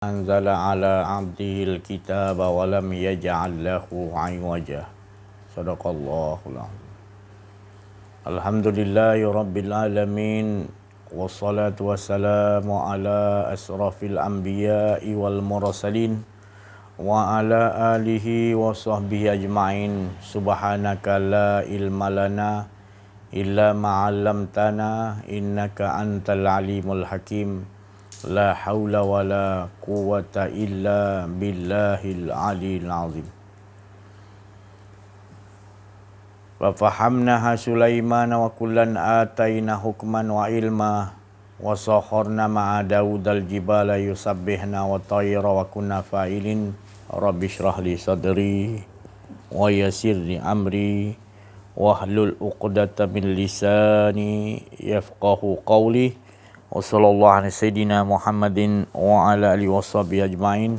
أنزل على عبده الكتاب ولم يجعل له عوجا صدق الله العظيم. الحمد لله رب العالمين والصلاة والسلام على أشرف الأنبياء والمرسلين وعلى آله وصحبه أجمعين. سبحانك لا علم لنا إلا ما علمتنا إنك أنت العليم الحكيم. La haula wa la quwwata illa billahil aliyil azim. Wa fahamnaha Sulaiman wa kullan ataina hukman wa ilma wa sakharna ma'a Daudal jibala yusabbihna wa tayra wa kunna fa'ilin. Rabbi shrah li sadri wa yassir li amri wahlul 'uqdatam min lisani yafqahu qawli. Wassallallahu ala sayyidina Muhammadin wa ala alihi washabihi ajmain.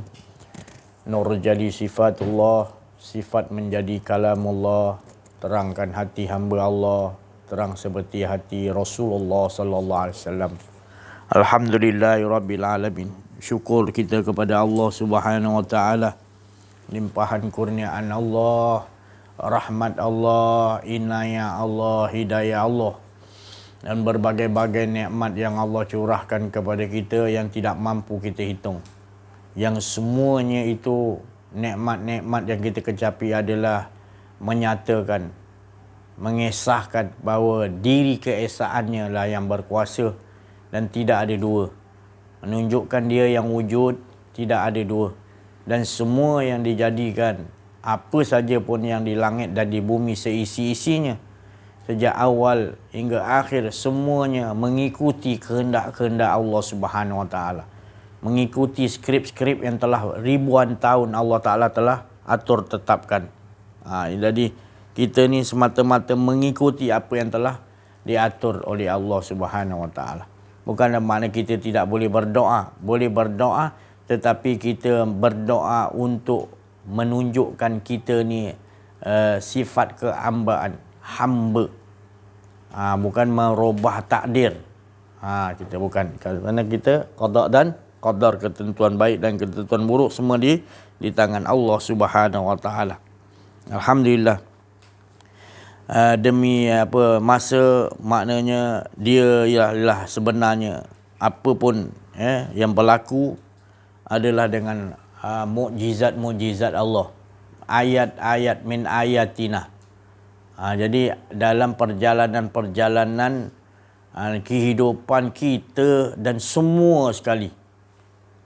Nur jadi sifatullah, sifat menjadi kalamullah, terangkan hati hamba Allah, terang seperti hati Rasulullah sallallahu alaihi wasallam. Alhamdulillahirabbil alamin. Syukur kita kepada Allah Subhanahu wa taala, limpahan kurniaan Allah, rahmat Allah, inayah Allah, hidayah Allah, dan berbagai-bagai nikmat yang Allah curahkan kepada kita yang tidak mampu kita hitung. Yang semuanya itu nikmat-nikmat yang kita kecapi adalah menyatakan, mengesahkan bahawa diri keesaannya lah yang berkuasa dan tidak ada dua. Menunjukkan dia yang wujud, tidak ada dua. Dan semua yang dijadikan, apa saja pun yang di langit dan di bumi seisi-isinya, sejak awal hingga akhir, semuanya mengikuti kehendak-kehendak Allah Subhanahu wa taala. Mengikuti skrip-skrip yang telah ribuan tahun Allah Taala telah atur tetapkan. Jadi kita ni semata-mata mengikuti apa yang telah diatur oleh Allah Subhanahu wa taala. Bukan makna kita tidak boleh berdoa. Boleh berdoa, tetapi kita berdoa untuk menunjukkan kita ni sifat kehambaan, hamba. Bukan merubah takdir. Kita bukan. Kerana kita qada dan qadar, ketentuan baik dan ketentuan buruk semua di tangan Allah Subhanahu wa taala. Alhamdulillah. Demi apa masa, maknanya dia ialah sebenarnya apa pun yang berlaku adalah dengan mukjizat-mukjizat Allah. Ayat-ayat min ayatina. Jadi dalam perjalanan-perjalanan kehidupan kita dan semua sekali,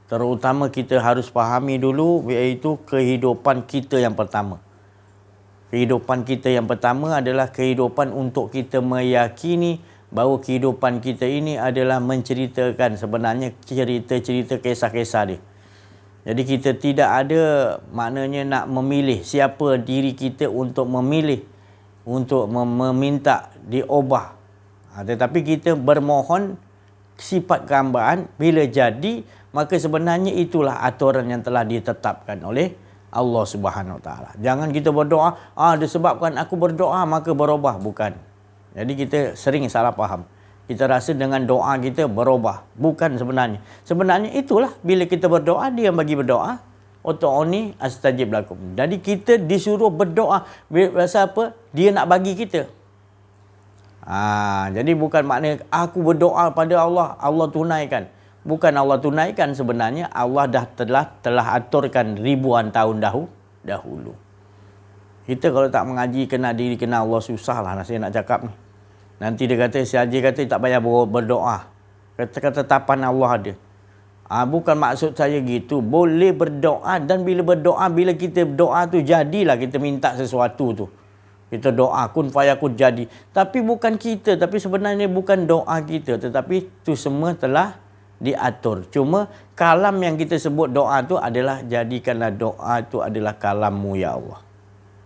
terutama kita harus fahami dulu, iaitu kehidupan kita yang pertama. Kehidupan kita yang pertama adalah kehidupan untuk kita meyakini bahawa kehidupan kita ini adalah menceritakan sebenarnya cerita-cerita kisah-kisah dia. Jadi kita tidak ada maknanya nak memilih siapa diri kita untuk memilih, untuk meminta diubah. Tetapi kita bermohon sifat kehambaan, bila jadi, maka sebenarnya itulah aturan yang telah ditetapkan oleh Allah Subhanahu Wa Taala. Jangan kita berdoa, disebabkan aku berdoa maka berubah. Bukan. Jadi kita sering salah faham. Kita rasa dengan doa kita berubah. Bukan sebenarnya. Sebenarnya itulah bila kita berdoa, dia bagi berdoa. Utu'uni astajib lakum. Jadi kita disuruh berdoa. Pasal apa? Dia nak bagi kita. Jadi bukan maknanya aku berdoa pada Allah, Allah tunaikan. Bukan Allah tunaikan, sebenarnya Allah telah aturkan ribuan tahun dahulu. Kita kalau tak mengaji kenal diri, kenal Allah, susahlah saya nak cakap ni. Nanti dia kata, si Haji kata tak payah berdoa. Kata tapan Allah ada. Bukan maksud saya gitu. Boleh berdoa, dan bila berdoa, bila kita berdoa tu jadilah kita minta sesuatu tu. Kita doa kun fayakun jadi. Tapi bukan kita, tapi sebenarnya bukan doa kita, tetapi tu semua telah diatur. Cuma kalam yang kita sebut doa tu adalah, jadikanlah doa tu adalah kalammu ya Allah.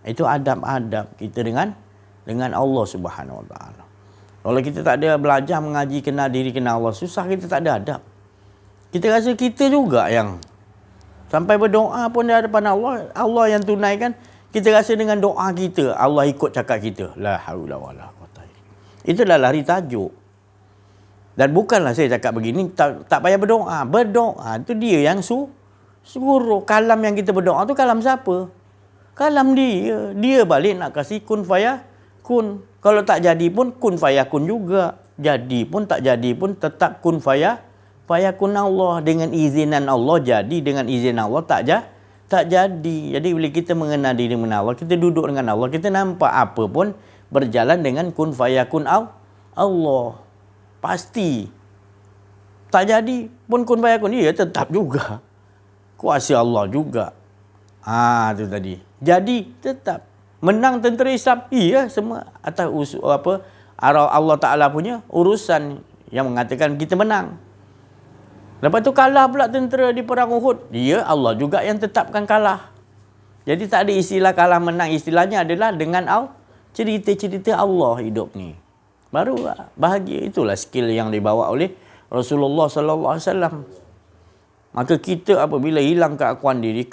Itu adab-adab kita dengan Allah Subhanahu wa taala. Kalau kita tak ada belajar mengaji kenal diri kenal Allah, susah, kita tak ada adab. Kita rasa kita juga yang sampai berdoa pun di hadapan Allah, Allah yang tunaikan. Kita rasa dengan doa kita, Allah ikut cakap kita. La haula wala quwwata illa billah. Itulah lari tajuk. Dan bukanlah saya cakap begini, tak payah berdoa. Berdoa itu dia yang Suruh. Kalam yang kita berdoa tu kalam siapa? Kalam dia. Dia balik nak kasih kun fayakun. Kalau tak jadi pun kun fayakun juga. Jadi pun tak jadi pun tetap kun fayakun Allah. Dengan izinan Allah jadi, dengan izin Allah tak jadi. Jadi bila kita mengenal diri mengenal Allah, kita duduk dengan Allah, kita nampak apa pun berjalan dengan kun fayakun Allah. Pasti. Tak jadi pun kun fayakun, ya tetap juga. Kuasa Allah juga. Tu tadi. Jadi tetap menang tentera Islam. Iya, semua atas Allah Taala punya urusan yang mengatakan kita menang. Lepas tu kalah pula tentera di perang Uhud. Ya, Allah juga yang tetapkan kalah. Jadi tak ada istilah kalah menang. Istilahnya adalah dengan cerita-cerita Allah hidup ni. Baru bahagia. Itulah skill yang dibawa oleh Rasulullah sallallahu alaihi wasallam. Maka kita apabila hilang keakuan diri,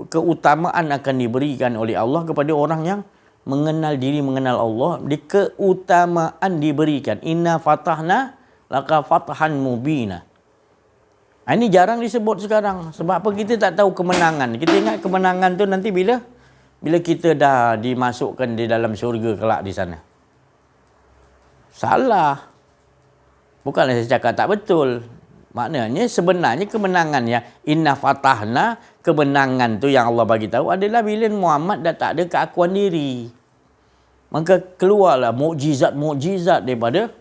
keutamaan akan diberikan oleh Allah kepada orang yang mengenal diri, mengenal Allah. Keutamaan diberikan. Inna fatahna laka fatahan mubina. Ini jarang disebut sekarang. Sebab apa? Kita tak tahu kemenangan. Kita ingat kemenangan tu nanti bila kita dah dimasukkan di dalam syurga kelak di sana. Salah. Bukanlah saya cakap tak betul. Maknanya sebenarnya kemenangan yang inna fatahna, kemenangan tu yang Allah bagi tahu adalah bila Muhammad dah tak ada keakuan diri. Maka keluarlah mukjizat daripada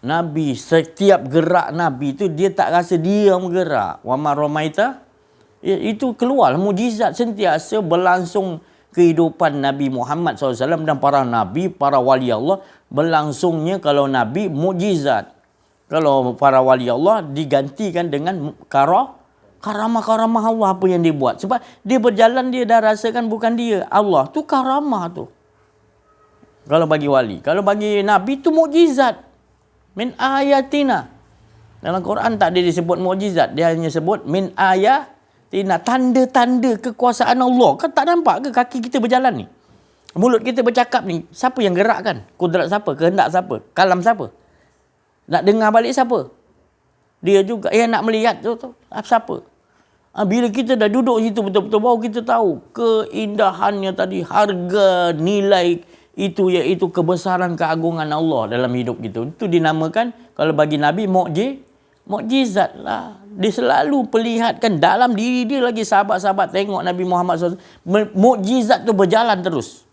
Nabi. Setiap gerak Nabi tu dia tak rasa dia bergerak. Wa ma ramaita, itu keluar mukjizat sentiasa berlangsung kehidupan Nabi Muhammad SAW dan para Nabi, para wali Allah. Berlangsungnya kalau Nabi mukjizat. Kalau para wali Allah digantikan dengan karamah-karamah Allah apa yang dia buat. Sebab dia berjalan dia dah rasakan bukan dia. Allah tu karamah tu. Kalau bagi wali. Kalau bagi Nabi tu mukjizat. Min ayatina. Dalam Quran tak ada disebut mukjizat. Dia hanya sebut min ayatina. Tanda-tanda kekuasaan Allah. Kan tak nampak ke kaki kita berjalan ni? Mulut kita bercakap ni. Siapa yang gerakkan? Kudrat siapa? Kehendak siapa? Kalam siapa? Nak dengar balik siapa? Dia juga. Yang nak melihat tu siapa? Bila kita dah duduk situ betul-betul baru kita tahu keindahannya tadi, harga nilai itu iaitu kebesaran keagungan Allah dalam hidup kita. Itu dinamakan kalau bagi Nabi mukjizat lah. Dia selalu perlihatkan dalam diri dia lagi sahabat-sahabat tengok Nabi Muhammad SAW. Mukjizat tu berjalan terus.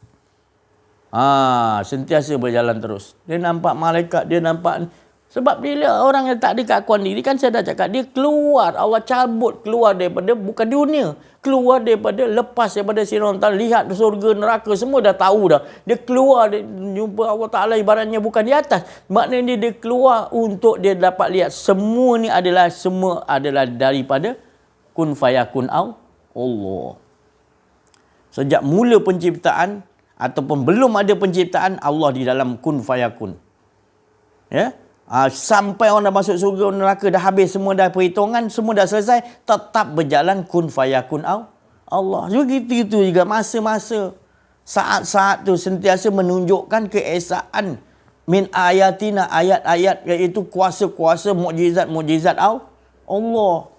Sentiasa berjalan terus. Dia nampak malaikat, dia nampak. Sebab bila orang yang tak ada keakuan diri, kan saya dah cakap, dia keluar, Allah cabut keluar daripada, bukan dunia, keluar daripada, lepas daripada sinar Ta'ala, lihat surga, neraka, semua dah tahu dah. Dia keluar, dia jumpa Allah Ta'ala ibaratnya bukan di atas. Maknanya dia keluar untuk dia dapat lihat semua adalah daripada kun fayakun Allah. Sejak mula penciptaan, ataupun belum ada penciptaan, Allah di dalam kun fayakun. Ya? Sampai orang dah masuk surga neraka, dah habis semua, dah perhitungan, semua dah selesai, tetap berjalan kun fayakun Allah. Begitu juga masa-masa saat-saat tu sentiasa menunjukkan keesaan min ayatina, ayat-ayat iaitu kuasa-kuasa mukjizat Allah.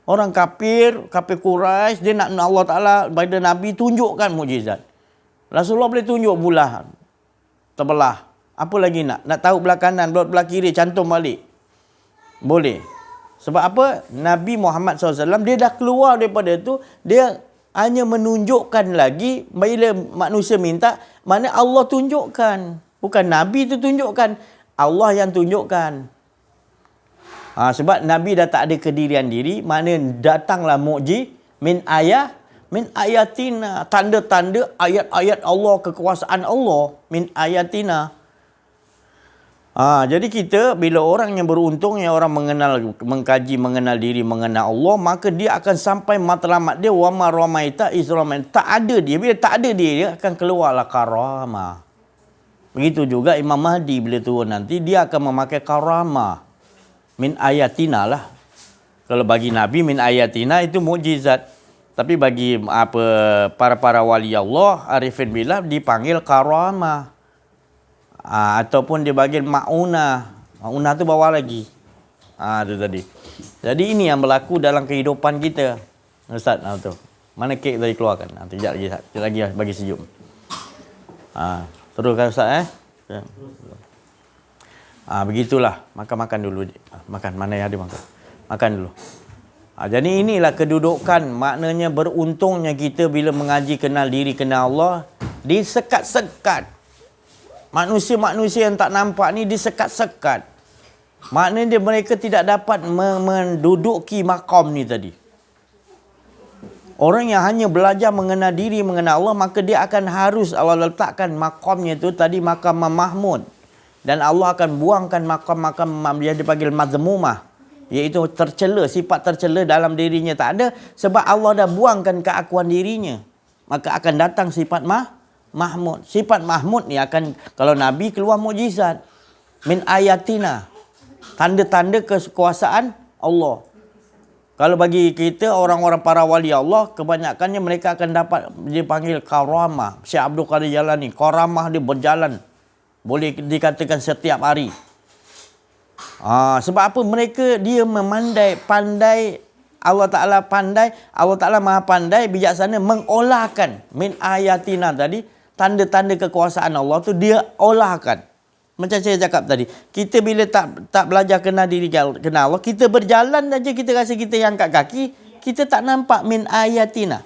Orang kafir Quraisy, dia nak Allah Ta'ala pada Nabi tunjukkan mukjizat. Rasulullah boleh tunjuk bulan terbelah. Apa lagi nak? Nak tahu belah kanan, belah kiri, cantum balik. Boleh. Sebab apa? Nabi Muhammad SAW, dia dah keluar daripada itu, dia hanya menunjukkan lagi, bila manusia minta, mana Allah tunjukkan. Bukan Nabi itu tunjukkan, Allah yang tunjukkan. Sebab Nabi dah tak ada kedirian diri, mana datanglah min ayatina, tanda-tanda ayat-ayat Allah, kekuasaan Allah, min ayatina. Jadi kita, bila orang yang beruntung, yang orang mengkaji, mengenal diri, mengenal Allah, maka dia akan sampai matlamat dia, wa ma ramaita izraman. Tak ada dia. Bila tak ada dia akan keluarlah karamah. Begitu juga Imam Mahdi bila turun nanti, dia akan memakai karamah. Min ayatina lah. Kalau bagi Nabi, min ayatina itu mukjizat. Tapi bagi para wali Allah, arifin billah, dipanggil karamah. Ataupun dia bagian ma'unah. Ma'unah tu bawah lagi. Itu tadi. Jadi ini yang berlaku dalam kehidupan kita. Ustaz, tu. Mana kek tadi keluarkan? Sekejap lagi, sekejap lagi bagi sejuk. Teruskan Ustaz begitulah. Makan dulu. Makan, mana yang ada makan. Makan dulu. Jadi inilah kedudukan, maknanya beruntungnya kita bila mengaji kenal diri, kenal Allah, disekat-sekat. Manusia-manusia yang tak nampak ni disekat-sekat. Maknanya mereka tidak dapat menduduki maqam ni tadi. Orang yang hanya belajar mengenal diri, mengenal Allah, maka dia akan harus Allah letakkan maqamnya tu tadi maqam Mahmud. Dan Allah akan buangkan maqam-maqam yang dipanggil mazmumah, iaitu tercela, sifat tercela dalam dirinya tak ada, sebab Allah dah buangkan keakuan dirinya. Maka akan datang sifat Mahmud. Sifat Mahmud ni akan, kalau Nabi keluar mukjizat, min ayatina, tanda-tanda kekuasaan Allah. Kalau bagi kita orang-orang para wali Allah, kebanyakannya mereka akan dapat dipanggil karamah. Syekh Abdul Qadir Jalani, karamah dia berjalan, boleh dikatakan setiap hari. Sebab apa? Mereka dia pandai, Allah Ta'ala pandai, Allah Ta'ala maha pandai, bijaksana mengolahkan min ayatina tadi, tanda-tanda kekuasaan Allah tu dia olahkan. Macam saya cakap tadi, kita bila tak belajar kenal diri, kenal Allah, kita berjalan saja kita rasa kita yang angkat kaki, kita tak nampak min ayatina.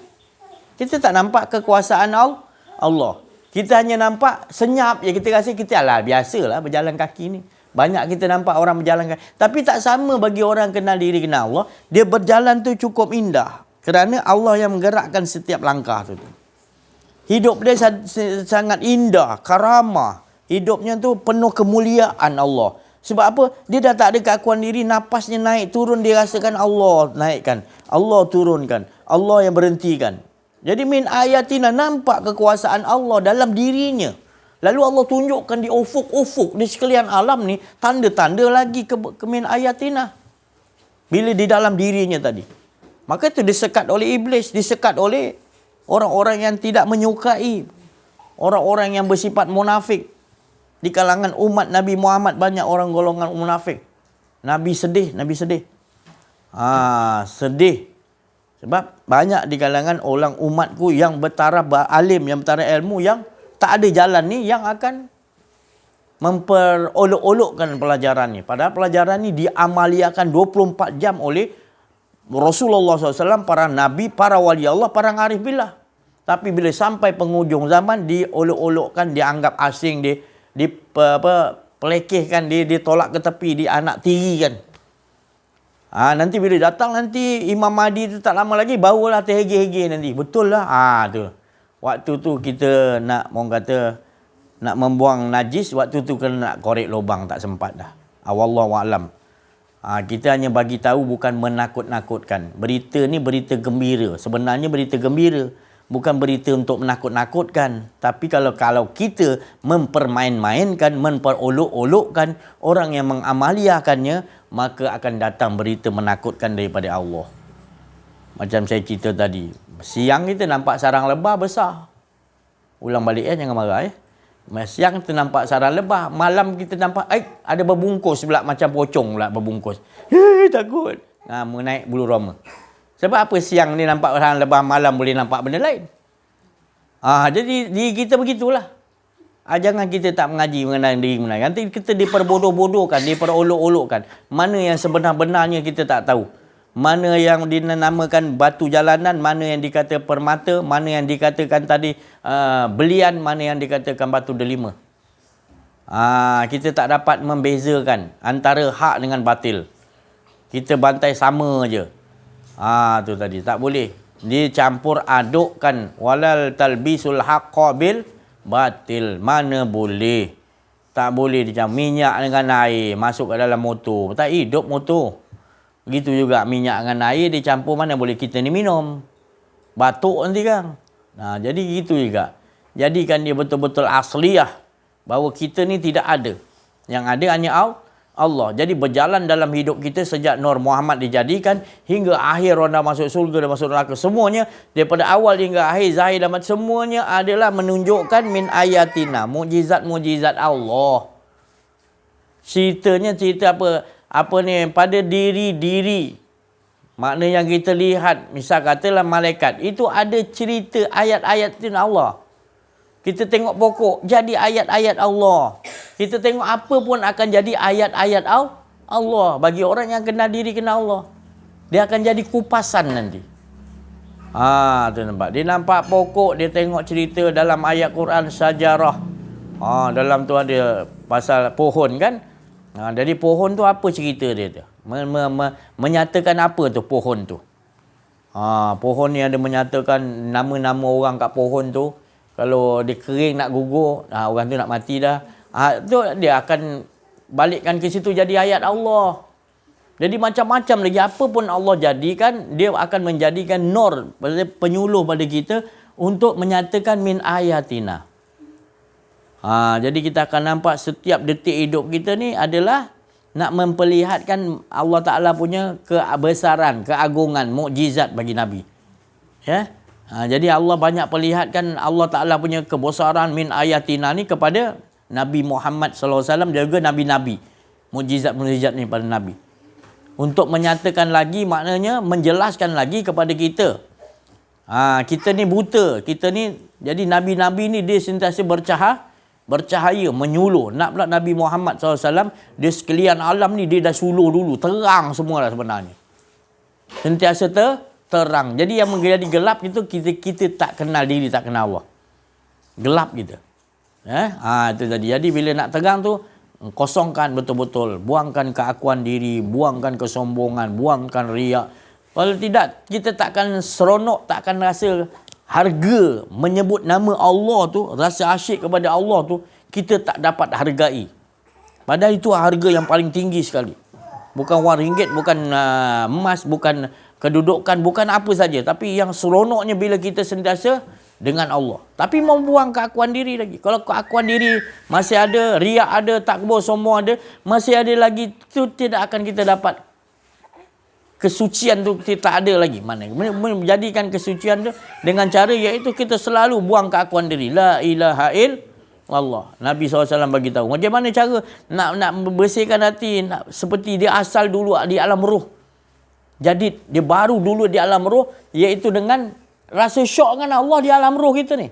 Kita tak nampak kekuasaan Allah. Kita hanya nampak senyap je, kita rasa kita biasalah berjalan kaki ni. Banyak kita nampak orang berjalan kaki. Tapi tak sama bagi orang kenal diri, kenal Allah. Dia berjalan tu cukup indah. Kerana Allah yang menggerakkan setiap langkah tu. Hidup dia sangat indah, karamah. Hidupnya tu penuh kemuliaan Allah. Sebab apa? Dia dah tak ada keakuan diri, napasnya naik turun, dia rasakan Allah naikkan, Allah turunkan, Allah yang berhentikan. Jadi min ayatina, nampak kekuasaan Allah dalam dirinya. Lalu Allah tunjukkan di ufuk-ufuk, di sekalian alam ni, tanda-tanda lagi ke min ayatina. Bila di dalam dirinya tadi. Maka itu disekat oleh iblis, disekat oleh orang-orang yang tidak menyukai, orang-orang yang bersifat munafik. Di kalangan umat Nabi Muhammad banyak orang golongan munafik. Nabi sedih. Sedih. Sebab banyak di kalangan orang umatku yang bertaraf alim, yang bertaraf ilmu, yang tak ada jalan ni, yang akan memperolok-olokkan pelajaran ni. Padahal pelajaran ni diamaliakan 24 jam oleh Rasulullah SAW, para Nabi, para wali Allah, para arif billah. Tapi bila sampai penghujung zaman, diolok-olokkan, dianggap asing, pelekehkan, ditolak ke tepi, anak tirikan. Nanti bila datang nanti Imam Mahdi tu tak lama lagi, barulah terhege-hege nanti. Betul lah. Tu. Waktu tu kita nak, orang kata, nak membuang najis, waktu tu kena nak korek lubang, tak sempat dah. Wallahu a'lam. Kita hanya bagi tahu, bukan menakut-nakutkan. Berita ni berita gembira. Sebenarnya berita gembira. Bukan berita untuk menakut-nakutkan. Tapi kalau kita mempermain-mainkan, memperolok-olokkan orang yang mengamaliakannya, maka akan datang berita menakutkan daripada Allah. Macam saya cerita tadi. Siang kita nampak sarang lebah besar. Ulang balik jangan marah Siang kita nampak sarang lebah. Malam kita nampak ada berbungkus pula, macam pocong pula berbungkus. Takut. Menaik bulu roma. Sebab apa siang ni nampak sarang lebah, malam boleh nampak benda lain? Jadi diri kita begitulah. Jangan kita tak mengaji mengenai diri mengenai. Nanti kita diperbodoh-bodohkan, diperolok-olokkan. Mana yang sebenar-benarnya kita tak tahu. Mana yang dinamakan batu jalanan, mana yang dikata permata, mana yang dikatakan tadi belian, mana yang dikatakan batu delima. Kita tak dapat membezakan antara hak dengan batil. Kita bantai sama je. Tu tadi tak boleh dicampur adukkan, walal talbisul haqqa bil batil. Mana boleh, tak boleh dicampur. Minyak dengan air masuk ke dalam motor, tak hidup motor. Begitu juga minyak dengan air dicampur, mana boleh kita ni minum, batuk nanti kan. Jadi gitu juga, jadikan dia betul-betul asliyah, bahawa kita ni tidak ada, yang ada hanya Allah. Jadi berjalan dalam hidup kita sejak Nur Muhammad dijadikan hingga akhir orang dah masuk surga dan masuk neraka, semuanya daripada awal hingga akhir, zahir dan batin, semuanya adalah menunjukkan min ayatina, mukjizat-mukjizat Allah. Cerita apa ni, pada diri-diri Makna yang kita lihat, misal katalah malaikat, itu ada cerita ayat-ayat Allah. Kita tengok pokok, jadi ayat-ayat Allah. Kita tengok apa pun akan jadi ayat-ayat Allah. Bagi orang yang kenal diri, kenal Allah. Dia akan jadi kupasan nanti. Tu nampak. Dia nampak pokok, dia tengok cerita dalam ayat Quran, sajarah. Dalam tu ada pasal pohon kan. Jadi pohon tu apa cerita dia tu? Menyatakan apa tu pohon tu? Pohon ni ada menyatakan nama-nama orang kat pohon tu. Kalau dia kering nak gugur, orang tu nak mati dah. Tu dia akan balikkan ke situ jadi ayat Allah. Jadi macam-macam lagi apa pun Allah jadikan, dia akan menjadikan nur, penyuluh pada kita untuk menyatakan min ayatina. Jadi kita akan nampak setiap detik hidup kita ni adalah nak memperlihatkan Allah Ta'ala punya kebesaran, keagungan, mukjizat bagi Nabi. Ya. Jadi Allah banyak perlihatkan Allah Ta'ala punya kebesaran min ayatina ni kepada Nabi Muhammad SAW dan juga Nabi-Nabi. Mukjizat-mukjizat ni pada Nabi. Untuk menyatakan lagi, maknanya menjelaskan lagi kepada kita. Kita ni buta. Kita ni, jadi Nabi-Nabi ni dia sentiasa bercahaya, menyuluh. Nak pula Nabi Muhammad SAW, dia sekalian alam ni dia dah suluh dulu. Terang semua dah sebenarnya. Sentiasa terang. Jadi yang menjadi gelap itu kita tak kenal diri, tak kenal Allah. Gelap kita. Itu tadi. Jadi bila nak terang tu, kosongkan betul-betul. Buangkan keakuan diri, buangkan kesombongan, buangkan riak. Kalau tidak, kita takkan seronok, takkan rasa harga menyebut nama Allah tu, rasa asyik kepada Allah tu, kita tak dapat hargai. Padahal itu harga yang paling tinggi sekali. Bukan wang ringgit, bukan emas, bukan kedudukan, bukan apa saja. Tapi yang seronoknya bila kita sentiasa dengan Allah. Tapi membuang keakuan diri lagi. Kalau keakuan diri masih ada, riak ada, takbur sombong ada, masih ada lagi, itu tidak akan kita dapat. Kesucian tu kita tak ada lagi. Mana? Menjadikan kesucian tu dengan cara iaitu kita selalu buang keakuan diri. La ilaha illallah. Nabi SAW bagi tahu. Macam mana cara nak bersihkan hati, seperti dia asal dulu di alam roh. Jadi dia baru dulu di alam roh, iaitu dengan rasa syok dengan Allah di alam roh kita ni.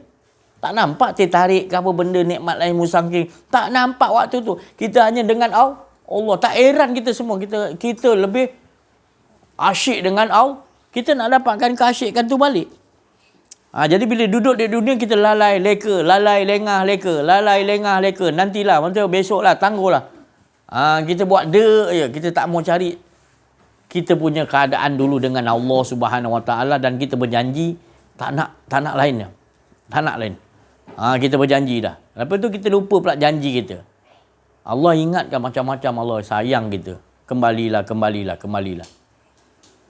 Tak nampak tertarik ke apa benda nikmat lain musangking. Tak nampak waktu tu. Kita hanya dengan Allah. Tak heran kita semua. Kita lebih asyik dengan Allah. Kita nak dapatkan keasyikan tu balik. Jadi bila duduk di dunia kita lalai leka, lalai lengah leka, lalai lengah leka. Nantilah, maksudnya besoklah, tangguhlah. Kita buat je. Kita tak mau cari kita punya keadaan dulu dengan Allah Subhanahu Wa Taala dan kita berjanji tak nak lainnya. Tak nak lain. Kita berjanji dah. Lepas tu kita lupa pula janji kita. Allah ingatkan macam-macam, Allah sayang kita. Kembalilah.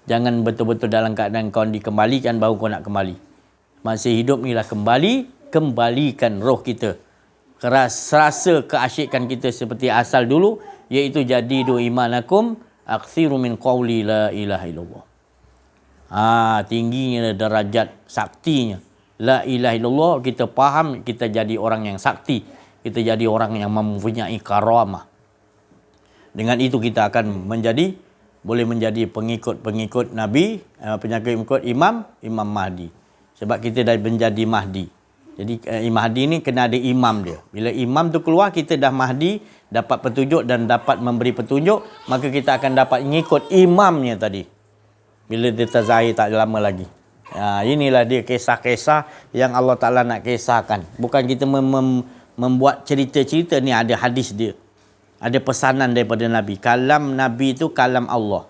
Jangan betul-betul dalam keadaan kau dikembalikan baru kau nak kembali. Masih hidup ni lah kembalikan roh kita. Rasa keasyikan kita seperti asal dulu, iaitu jadidu imanakum akthiru min qawli la ilaha illallah. Tingginya darajat saktinya. La ilaha illallah, kita faham, kita jadi orang yang sakti. Kita jadi orang yang mempunyai karamah. Dengan itu kita akan boleh menjadi pengikut Nabi, pengikut Imam Mahdi. Sebab kita dah menjadi Mahdi. Jadi Mahdi ni kena ada imam dia. Bila imam tu keluar, kita dah Mahdi, dapat petunjuk dan dapat memberi petunjuk, maka kita akan dapat mengikut imamnya tadi. Bila dia terzahir tak lama lagi. Inilah dia kisah-kisah yang Allah Ta'ala nak kisahkan. Bukan kita membuat cerita-cerita ni, ada hadis dia. Ada pesanan daripada Nabi. Kalam Nabi itu kalam Allah.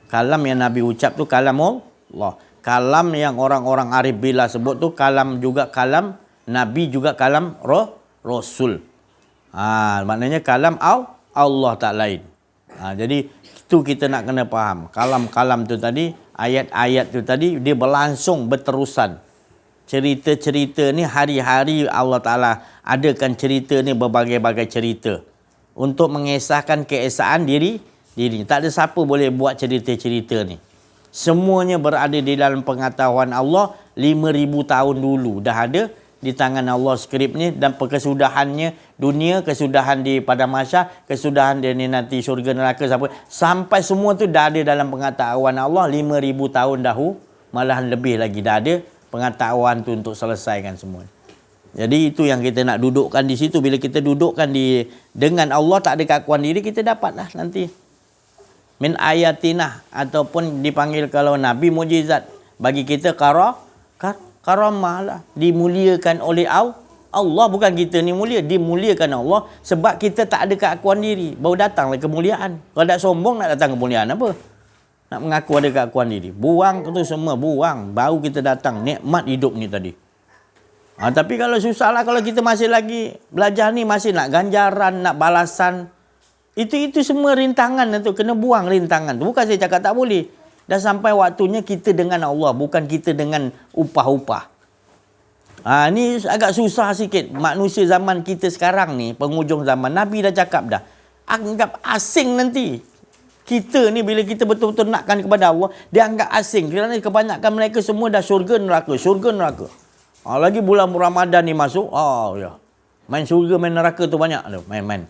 Kalam yang Nabi ucap tu kalam Allah. Kalam yang orang-orang arif bila sebut tu kalam juga kalam Nabi, juga kalam Rasul. Maknanya kalam Allah tak lain. Jadi itu kita nak kena faham. Kalam-kalam tu tadi, ayat-ayat tu tadi, dia berlangsung berterusan. Cerita-cerita ni hari-hari Allah Ta'ala adakan cerita ni, berbagai-bagai cerita. Untuk mengesahkan keesaan diri. Tak ada siapa boleh buat cerita-cerita ni. Semuanya berada di dalam pengetahuan Allah 5,000 tahun dulu dah ada. di tangan Allah skrip ni, dan kesudahannya dunia, kesudahan di pada masa, kesudahan dia ni nanti syurga neraka sampai semua tu dah ada dalam pengetahuan Allah 5,000 tahun dahulu, malahan lebih lagi dah ada pengetahuan tu untuk selesaikan semua. Jadi itu yang kita nak dudukkan di situ. Bila kita dudukkan dengan Allah, tak ada keakuan diri, kita dapatlah nanti min ayatinah, ataupun dipanggil kalau Nabi mujizat. Bagi kita karamah lah, dimuliakan oleh Allah. Bukan kita ni mulia, dimuliakan Allah. Sebab kita tak ada keakuan diri, baru datanglah kemuliaan. Kalau tak sombong, nak datang kemuliaan apa? Nak mengaku ada keakuan diri, buang tu semua, buang, baru kita datang nikmat hidup ni tadi. Tapi kalau susah lah, kalau kita masih lagi belajar ni, masih nak ganjaran, nak balasan, itu semua rintangan tu, kena buang rintangan tu. Bukan saya cakap tak boleh. Dah sampai waktunya kita dengan Allah, bukan kita dengan upah-upah. Ni agak susah sikit. Manusia zaman kita sekarang ni, penghujung zaman, Nabi dah cakap dah, anggap asing nanti. Kita ni bila kita betul-betul nakkan kepada Allah, dia anggap asing. Kerana kebanyakan mereka semua dah syurga neraka, syurga neraka. Lagi bulan Ramadan ni masuk, ya, main syurga main neraka tu banyak tu, main-main.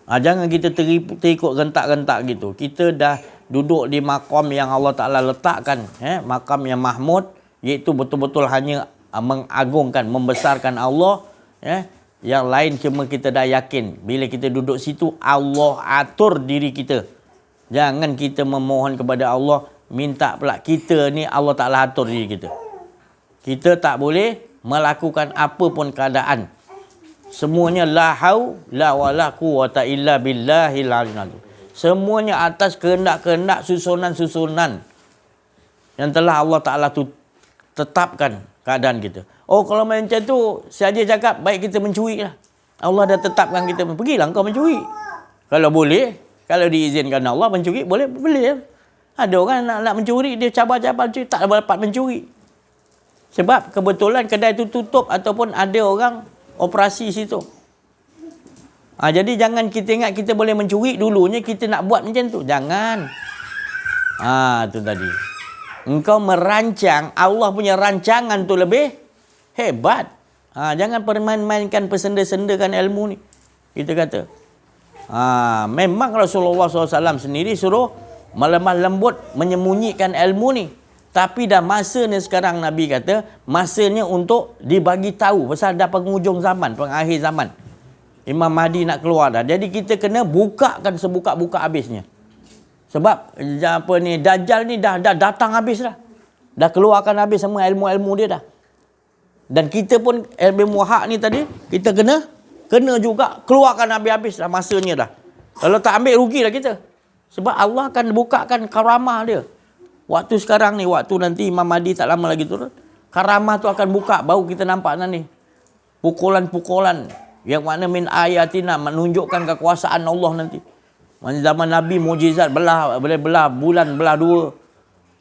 Jangan kita terikut gentak-gentak gitu. Kita dah duduk di makam yang Allah Ta'ala letakkan, makam yang mahmud, iaitu betul-betul hanya mengagungkan, membesarkan Allah. Yang lain cuma kita dah yakin. Bila kita duduk situ, Allah atur diri kita. Jangan kita memohon kepada Allah, minta pula kita ni Allah Ta'ala atur diri kita. Kita tak boleh melakukan apa pun keadaan. Semuanya la haula wala quwata illa billahil aliyyil. Semuanya atas kehendak-kehendak, susunan-susunan yang telah Allah Ta'ala tu tetapkan keadaan kita. Kalau macam tu, saja cakap baik kita mencuri lah. Allah dah tetapkan kita, pergilah kau mencuri. Kalau boleh, kalau diizinkan Allah mencuri, boleh. Ada orang nak mencuri, dia cabar-cabar mencuri, tak dapat mencuri. Sebab kebetulan kedai itu tutup ataupun ada orang operasi situ. Jadi jangan kita ingat kita boleh mencuri, dulunya kita nak buat macam tu. Jangan. Tu tadi. Engkau merancang, Allah punya rancangan tu lebih hebat. Jangan permain-mainkan, persenda-sendakan ilmu ni. Kita kata. Memang Rasulullah SAW sendiri suruh melemah lembut menyembunyikan ilmu ni. Tapi dah masa ni sekarang, Nabi kata masanya untuk dibagi tahu pasal dah penghujung zaman, pengakhir zaman. Imam Mahdi nak keluar dah. Jadi kita kena bukakan sebuka-buka habisnya. Sebab Dajjal ni dah datang habis dah. Dah keluarkan habis semua ilmu-ilmu dia dah. Dan kita pun ilmu hak ni tadi, kita kena juga keluarkan habis-habis dah masanya dah. Kalau tak ambil, rugilah kita. Sebab Allah akan bukakan karamah dia. Waktu sekarang ni, waktu nanti Imam Mahdi tak lama lagi turun, karamah tu akan buka, baru kita nampak nanti. Pukulan-pukulan yang mana min ayatina, menunjukkan kekuasaan Allah nanti. Zaman Nabi mujizat, boleh belah bulan, belah dua.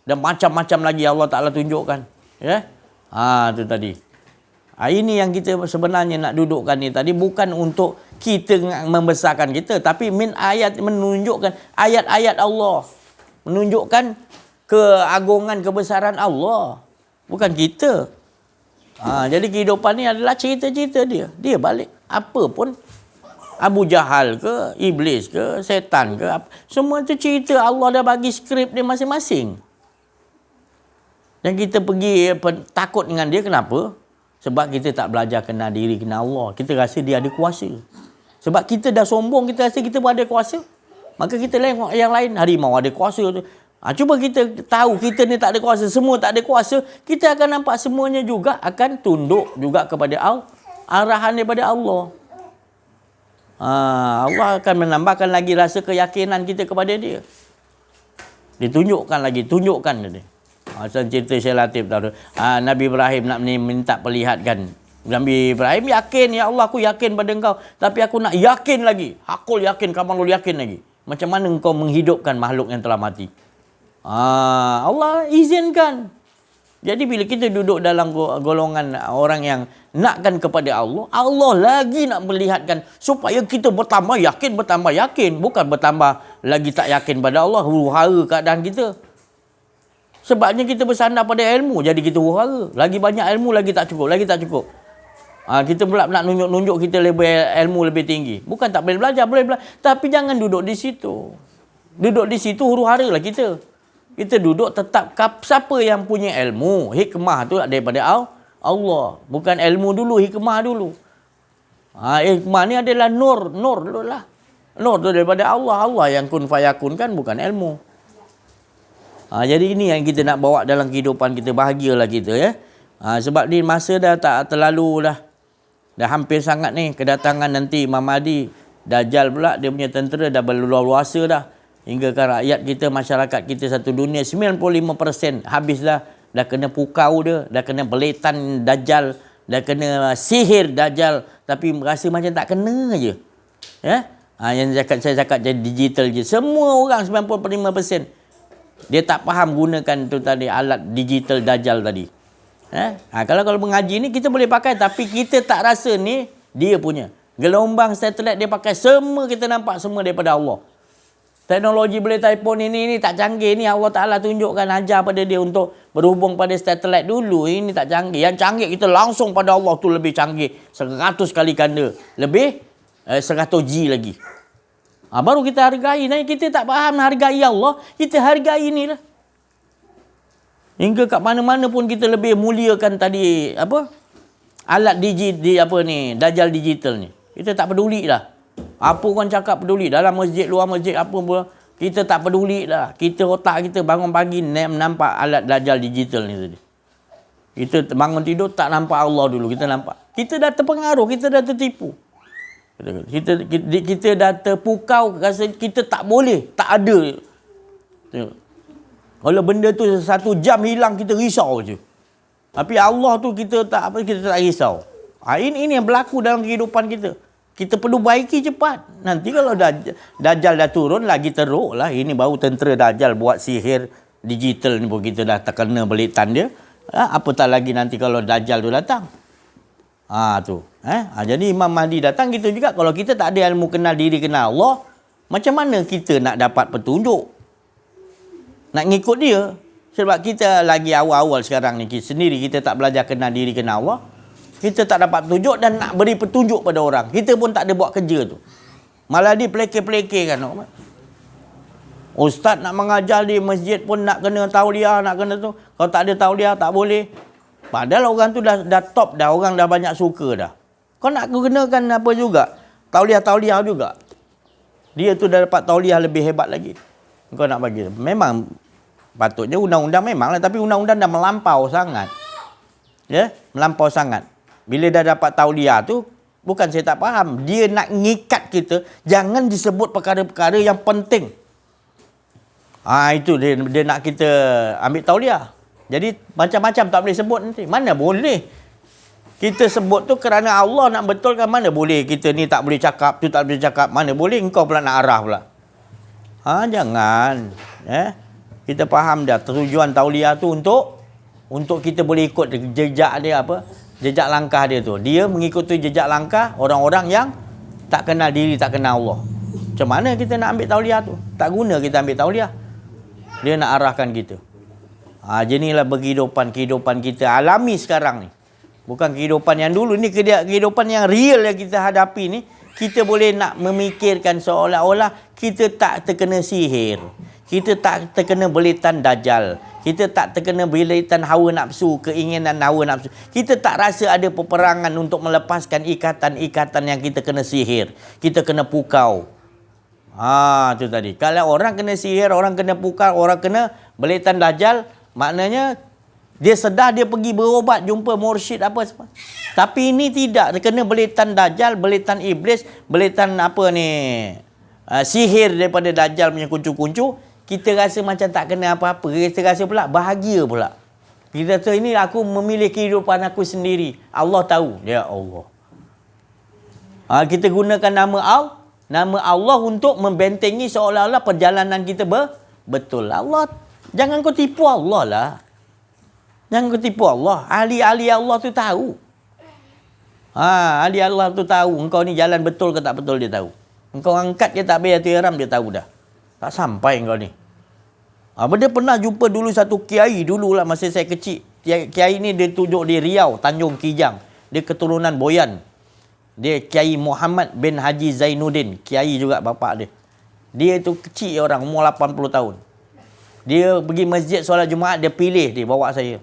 Dan macam-macam lagi Allah Ta'ala tunjukkan. Itu tadi. Ini yang kita sebenarnya nak dudukkan ni tadi, bukan untuk kita membesarkan kita, tapi min ayat, menunjukkan ayat-ayat Allah. Menunjukkan keagungan, kebesaran Allah. Bukan kita. Jadi kehidupan ni adalah cerita-cerita dia. Dia balik. Apa pun. Abu Jahal ke, Iblis ke, setan ke, semua tu cerita. Allah dah bagi skrip dia masing-masing. Dan kita pergi takut dengan dia, kenapa? Sebab kita tak belajar kenal diri, kenal Allah. Kita rasa dia ada kuasa. Sebab kita dah sombong, kita rasa kita pun ada kuasa. Maka kita tengok yang lain, harimau ada kuasa tu. Cuba kita tahu kita ni tak ada kuasa, semua tak ada kuasa, kita akan nampak semuanya juga akan tunduk juga kepada arahan daripada Allah. Allah akan menambahkan lagi rasa keyakinan kita kepada dia. Ditunjukkan lagi, tunjukkan dia. Cerita Syekh Latif tahu. Nabi Ibrahim nak minta perlihatkan. Nabi Ibrahim yakin, ya Allah aku yakin pada engkau, tapi aku nak yakin lagi. Hakul yakin, kamalul yakin lagi. Macam mana engkau menghidupkan makhluk yang telah mati? Allah izinkan. Jadi bila kita duduk dalam golongan orang yang nakkan kepada Allah, Allah lagi nak melihatkan supaya kita bertambah yakin. Bukan bertambah lagi tak yakin pada Allah, huru-hara keadaan kita. Sebabnya kita bersandar pada ilmu, jadi kita huru-hara. Lagi banyak ilmu, lagi tak cukup. Kita pula nak nunjuk-nunjuk kita level ilmu lebih tinggi. Bukan tak boleh belajar, boleh belajar. Tapi jangan duduk di situ. Duduk di situ huru-hara lah kita. Kita duduk tetap siapa yang punya ilmu. Hikmah tu daripada Allah. Bukan ilmu dulu, hikmah dulu. Hikmah ni adalah nur dulu lah. Nur tu daripada Allah. Allah yang kun fayakun kan, bukan ilmu. Jadi ini yang kita nak bawa dalam kehidupan kita. Bahagialah kita ya. Sebab ni masa dah tak terlalu dah. Dah hampir sangat ni kedatangan nanti Imam Mahdi. Dajjal pula dia punya tentera dah berluasa dah. Hingga kan rakyat kita, masyarakat kita satu dunia 95% habis dah. Dah kena pukau dia, dah kena beletan Dajjal, dah kena sihir Dajjal. Tapi rasa macam tak kena je. Ya? Yang saya cakap jadi digital je. Semua orang 95% dia tak faham gunakan tu tadi alat digital Dajjal tadi. Kalau mengaji ni kita boleh pakai, tapi kita tak rasa ni dia punya. Gelombang satelit dia pakai, semua kita nampak semua daripada Allah. Teknologi boleh telefon ini tak canggih. Ni Allah Ta'ala tunjukkan, ajar pada dia untuk berhubung pada satelit dulu. Ini tak canggih. Yang canggih kita langsung pada Allah tu lebih canggih. 100 kali ganda. Lebih 100G lagi. Baru kita hargai. Nah, kita tak faham hargai Allah. Kita hargai ni lah. Hingga kat mana-mana pun kita lebih muliakan tadi alat Dajjal digital ni. Kita tak peduli dah. Apa orang cakap peduli. Dalam masjid, luar masjid, apa pun. Kita tak peduli dah. Kita otak kita bangun pagi nampak alat Dajjal digital ni tadi. Kita bangun tidur tak nampak Allah dulu. Kita nampak. Kita dah terpengaruh. Kita dah tertipu. Kita dah terpukau. Rasa kita tak boleh. Tak ada. Tengok. Kalau benda tu 1 jam hilang, kita risau je. Tapi Allah tu kita tak risau. Ini yang berlaku dalam kehidupan kita. Kita perlu baiki cepat. Nanti kalau Dajjal dah turun, lagi teruk lah. Ini baru tentera Dajjal buat sihir digital ni pun kita dah terkena belitan dia. Apatah lagi nanti kalau Dajjal tu datang. Jadi Imam Mahdi datang gitu juga. Kalau kita tak ada ilmu kenal diri, kenal Allah, macam mana kita nak dapat petunjuk? Nak ngikut dia. Sebab kita lagi awal-awal sekarang ni sendiri, kita tak belajar kenal diri, kenal Allah. Kita tak dapat petunjuk dan nak beri petunjuk pada orang. Kita pun tak ada buat kerja tu. Malah dia pelekeh-pelekeh kan. Ustaz nak mengajar di masjid pun nak kena tauliah, nak kena tu. Kalau tak ada tauliah tak boleh. Padahal orang tu dah top dah. Orang dah banyak suka dah. Kau nak gunakan apa juga? Tauliah juga. Dia tu dah dapat tauliah lebih hebat lagi. Kau nak bagi. Memang patutnya undang-undang memanglah, tapi undang-undang dah melampau sangat. Ya, melampau sangat. Bila dah dapat tauliah tu, bukan saya tak faham, dia nak ngikat kita, jangan disebut perkara-perkara yang penting. Itu dia nak kita ambil tauliah. Jadi macam-macam tak boleh sebut nanti. Mana boleh? Kita sebut tu kerana Allah nak betulkan, mana boleh kita ni tak boleh cakap, tu tak boleh cakap. Mana boleh engkau pula nak arah pula. Jangan. Kita faham dah tujuan tauliah tu untuk kita boleh ikut jejak dia jejak langkah dia tu. Dia mengikuti jejak langkah orang-orang yang tak kenal diri, tak kenal Allah. Macam mana kita nak ambil tauliah tu? Tak guna kita ambil tauliah. Dia nak arahkan kita. Jadilah kehidupan kita alami sekarang ni. Bukan kehidupan yang dulu ni, kehidupan yang real yang kita hadapi ni. Kita boleh nak memikirkan seolah-olah kita tak terkena sihir. Kita tak terkena belitan Dajjal. Kita tak terkena belitan hawa nafsu, keinginan hawa nafsu. Kita tak rasa ada peperangan untuk melepaskan ikatan-ikatan yang kita kena sihir. Kita kena pukau. Tu tadi. Kalau orang kena sihir, orang kena pukau, orang kena belitan Dajjal, maknanya dia sedar, dia pergi berobat, jumpa mursyid apa semua. Tapi ini tidak. Dia kena belitan Dajjal, belitan iblis, belitan sihir daripada Dajjal punya kuncu-kuncu. Kita rasa macam tak kena apa-apa. Kita rasa pula bahagia pula. Kita tahu ini aku memilih kehidupan aku sendiri. Allah tahu. Ya Allah. Kita gunakan nama Allah untuk membentengi seolah-olah perjalanan kita betul. Allah, jangan kau tipu Allah lah. Jangan kau tipu Allah. Ahli-ahli Allah tu tahu. Ahli Allah tu tahu engkau ni jalan betul ke tak betul, dia tahu. Engkau angkat ke tak bayar tu ihram, dia tahu dah. Tak sampai engkau ni. Dia pernah jumpa dulu satu kiai dulu lah masa saya kecil. Kiai ni dia tunjuk di Riau, Tanjung Kijang. Dia keturunan Boyan. Dia Kiai Muhammad bin Haji Zainuddin. Kiai juga bapak dia. Dia tu kecil orang, umur 80 tahun. Dia pergi masjid solat Jumaat, dia pilih, dia bawa saya.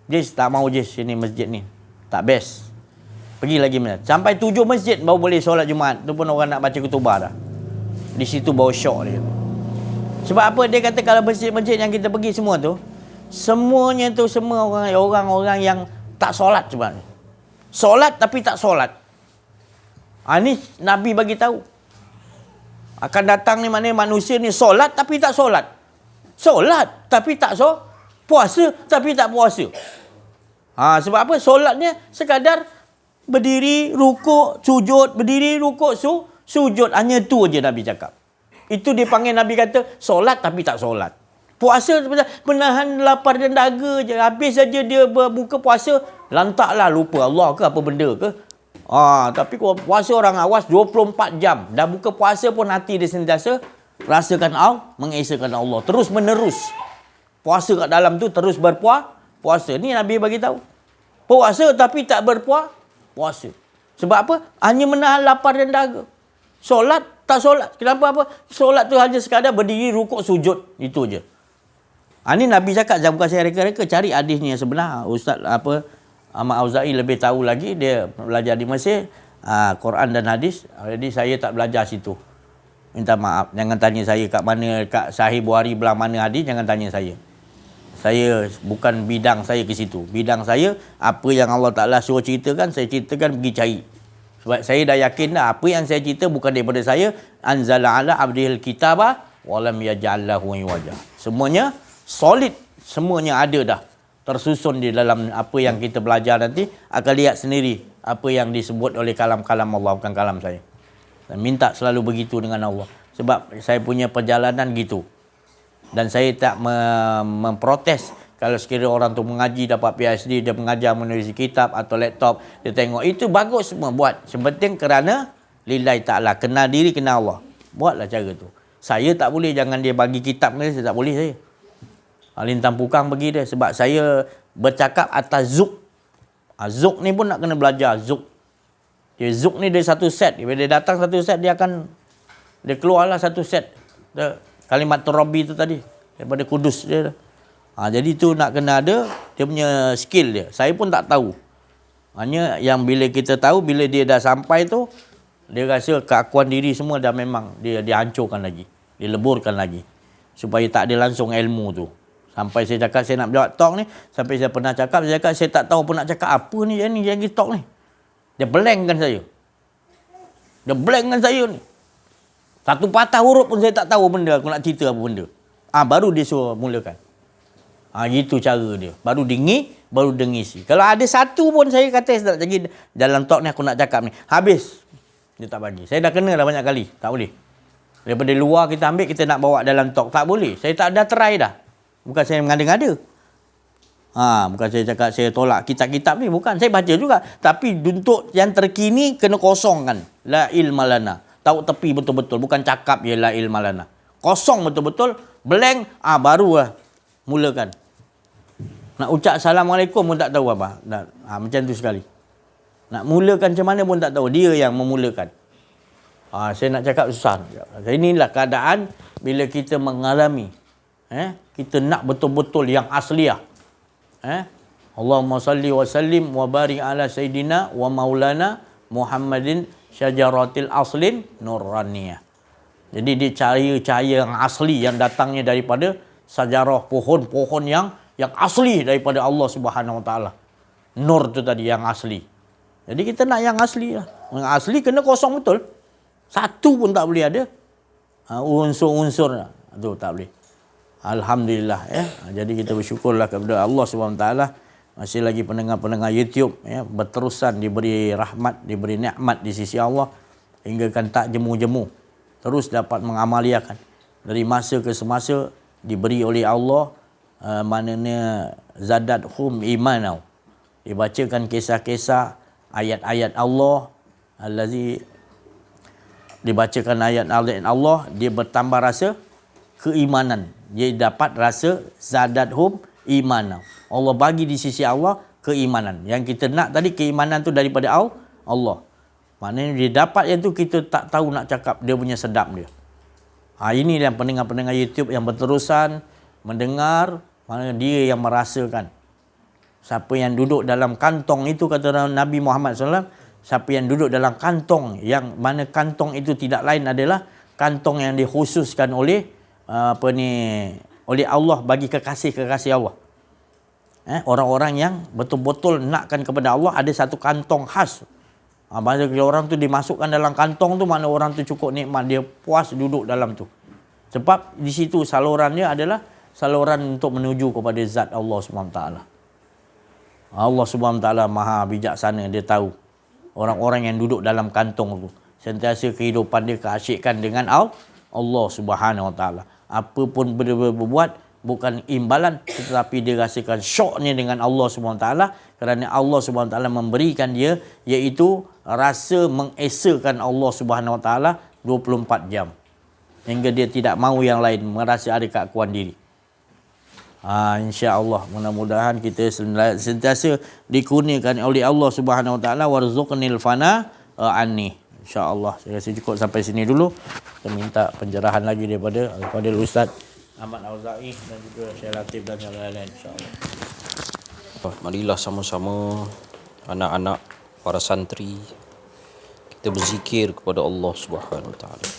Jis, tak mau Jis, sini masjid ni. Tak best. Pergi lagi mana. Sampai 7 masjid baru boleh solat Jumaat. Tu pun orang nak baca kutubah dah. Di situ baru syok dia. Sebab apa? Dia kata kalau masjid-masjid yang kita pergi semua tu, semuanya tu semua orang-orang yang tak solat sebenarnya. Solat tapi tak solat. Ni Nabi bagi tahu. Akan datang ni maknanya manusia ni solat tapi tak solat. Solat tapi tak puasa tapi tak puasa. Sebab apa? Solatnya sekadar berdiri, rukuk, sujud, berdiri, rukuk, sujud. Hanya tu aja Nabi cakap. Itu dipanggil Nabi kata solat tapi tak solat. Puasa menahan lapar dan dahaga je. Habis saja dia berbuka puasa, lantaklah lupa Allah ke apa benda ke. Tapi kalau puasa orang awas 24 jam. Dah buka puasa pun hati dia sentiasa rasakan mengesahkan Allah. Terus menerus. Puasa kat dalam tu terus berpuasa. Ni Nabi bagi tahu. Puasa tapi tak puasa. Sebab apa? Hanya menahan lapar dan dahaga. Solat tak solat. Kenapa apa? Solat tu hanya sekadar berdiri, rukuk, sujud. Itu je. Ni Nabi cakap, bukan saya reka-reka, cari hadisnya yang sebenar. Ustaz Ahmad Auza'i lebih tahu lagi. Dia belajar di Mesir, Quran dan hadis. Jadi saya tak belajar situ. Minta maaf. Jangan tanya saya kat mana, kat Sahih Bukhari belah mana hadis, jangan tanya saya. Saya bukan bidang saya ke situ. Bidang saya, apa yang Allah Ta'ala suruh ceritakan, saya ceritakan, pergi cari. Sebab saya dah yakin dah, apa yang saya cerita bukan daripada saya. Anzala ala abdihil kitaba walam yaj'allahu iwaja. Semuanya solid. Semuanya ada dah. Tersusun di dalam apa yang kita belajar nanti. Akan lihat sendiri apa yang disebut oleh kalam-kalam Allah, bukan kalam saya. Dan minta selalu begitu dengan Allah. Sebab saya punya perjalanan gitu. Dan saya tak memprotes kalau sekiranya orang tu mengaji dapat PhD, dia mengajar menulis kitab atau laptop, dia tengok itu bagus semua buat. Sepenting kerana lillahi ta'ala, kenal diri, kenal Allah. Buatlah cara tu. Saya tak boleh, jangan dia bagi kitab ni, saya tak boleh saya. Lintang Pukang bagi dia sebab saya bercakap atas Zuk. Zuk ni pun nak kena belajar Zuk. Zuk ni dia satu set. Bila dia datang satu set, dia keluarlah satu set. Kalimat Rabbi tu tadi. Daripada Kudus dia. Jadi tu nak kena ada dia punya skill dia. Saya pun tak tahu. Hanya yang bila kita tahu, bila dia dah sampai tu, dia rasa keakuan diri semua dah memang dia hancurkan lagi. Dia leburkan lagi. Supaya tak ada langsung ilmu tu. Sampai saya cakap saya nak buat talk ni. Sampai saya pernah cakap, saya tak tahu pun nak cakap apa ni yang talk ni. Dia blankkan saya. Dia blankkan saya ni. Satu patah huruf pun saya tak tahu benda. Aku nak cerita apa benda. Baru dia suruh mulakan. Gitu cara dia. Baru ngisi. Kalau ada satu pun saya kata saya tak lagi dalam talk ni aku nak cakap ni. Habis. Dia tak bagi. Saya dah kena dah banyak kali. Tak boleh. Daripada luar kita ambil, kita nak bawa dalam talk. Tak boleh. Saya tak dah try dah. Bukan saya mengada-ngada. Bukan saya cakap saya tolak kitab-kitab ni. Bukan. Saya baca juga. Tapi untuk yang terkini kena kosongkan. La ilma lana. Tahu tepi betul-betul. Bukan cakap je la ilma lana. Kosong betul-betul. Blank. Barulah mulakan. Nak ucap Assalamualaikum pun tak tahu apa. Macam tu sekali. Nak mulakan macam mana pun tak tahu. Dia yang memulakan. Saya nak cakap susah. Inilah keadaan bila kita mengalami. Kita nak betul-betul yang asliah. Allahumma salli wa sallim wa barik ala Sayyidina wa maulana Muhammadin syajaratil aslin nurraniyah. Jadi dia cahaya yang asli yang datangnya daripada sajarah pohon-pohon yang asli daripada Allah Subhanahu Wa Taala. Nur tu tadi yang asli. Jadi kita nak yang asli lah. Yang asli kena kosong betul. Satu pun tak boleh ada. Unsur-unsur tu tak boleh. Alhamdulillah Jadi kita bersyukurlah kepada Allah Subhanahu Wa Taala. Masih lagi pendengar-pendengar YouTube berterusan diberi rahmat, diberi nikmat di sisi Allah hingga kan tak jemu-jemu. Terus dapat mengamaliakan dari masa ke semasa diberi oleh Allah maknanya zadathum imanau. Dibacakan kisah-kisah ayat-ayat Allah allazi dibacakan ayat-ayat Allah, dia bertambah rasa keimanan. Dia dapat rasa zadathum iman. Allah bagi di sisi Allah keimanan. Yang kita nak tadi keimanan tu daripada Allah. Maknanya dia dapat yang tu kita tak tahu nak cakap dia punya sedap dia. Ini yang pendengar-pendengar YouTube yang berterusan mendengar, maknanya dia yang merasakan. Siapa yang duduk dalam kantong itu, kata Nabi Muhammad SAW, siapa yang duduk dalam kantong, yang mana kantong itu tidak lain adalah kantong yang dikhususkan oleh oleh Allah bagi kekasih-kekasih Allah. Orang-orang yang betul-betul nakkan kepada Allah ada satu kantong khas. Bila orang tu dimasukkan dalam kantong tu, mana orang tu cukup nikmat, dia puas duduk dalam tu. Sebab di situ salurannya adalah saluran untuk menuju kepada zat Allah SWT. Allah SWT maha bijaksana, dia tahu orang-orang yang duduk dalam kantong tu sentiasa kehidupan dia keasyikan dengan Allah SWT. Apa pun berbuat bukan imbalan, tetapi dia rasakan syoknya dengan Allah SWT, kerana Allah SWT memberikan dia, iaitu rasa mengesakan Allah SWT 24 jam. Hingga dia tidak mahu yang lain, merasa ada keakuan diri. InsyaAllah, mudah-mudahan kita sentiasa dikurniakan oleh Allah SWT. Warzuqnil fana anni. InsyaAllah, saya rasa cukup sampai sini dulu. Kita minta pencerahan lagi daripada Al-Fadhil Ustaz Ahmad Auza'i dan juga Syekh Latif dan yang lain-lain, insyaAllah. Marilah sama-sama anak-anak, para santri, kita berzikir kepada Allah Subhanahu wa taala.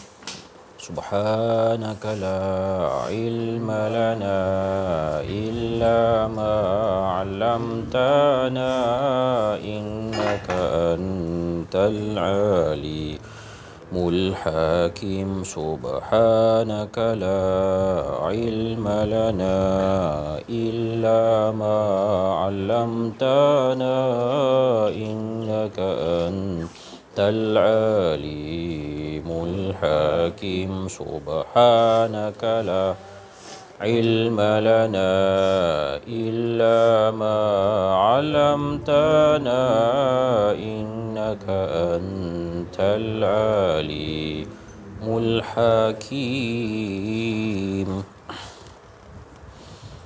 Subhanaka la ilma lana illa ma 'allamtana innaka antal ali mulhakim. Subhanaka la ilma lana illa ma 'allamtana innaka antal alimul hakim. Subhanaka la ilma lana illa ma 'allamtana innaka antal alimul hakim.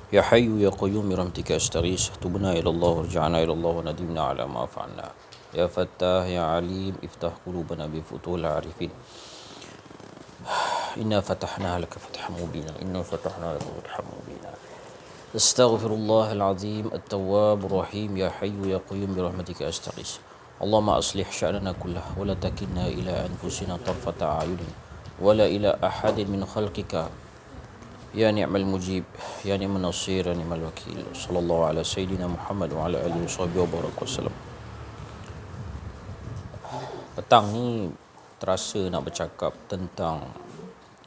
Ya Hayyu ya Qayyum bi rahmatika astaghits. Tubna ila Allah warja'na ila Allah wa nadimna ala ma fa'alna. Ya Fattah ya Alim iftah qulubana bi futuhil arifin. Inna fatahna laka fathan mubina. Inna fatahna laka fathan mubina. Astaghfirullahal azim at-tawwabur rahim. Ya Hayyu ya Qayyum bi rahmatika astaghits. Allahumma aslih sya'nana kullahu wa la takilna ila anfusina tarfata a'yunin wa la ila ahadin min khalqika. Ya ni'mal mujib, ya ni'mal nasir, ya ni'mal wakil. Sallallahu ala sayyidina Muhammad wa ala alihi wa baraka wasallam. Petang ni terasa nak bercakap tentang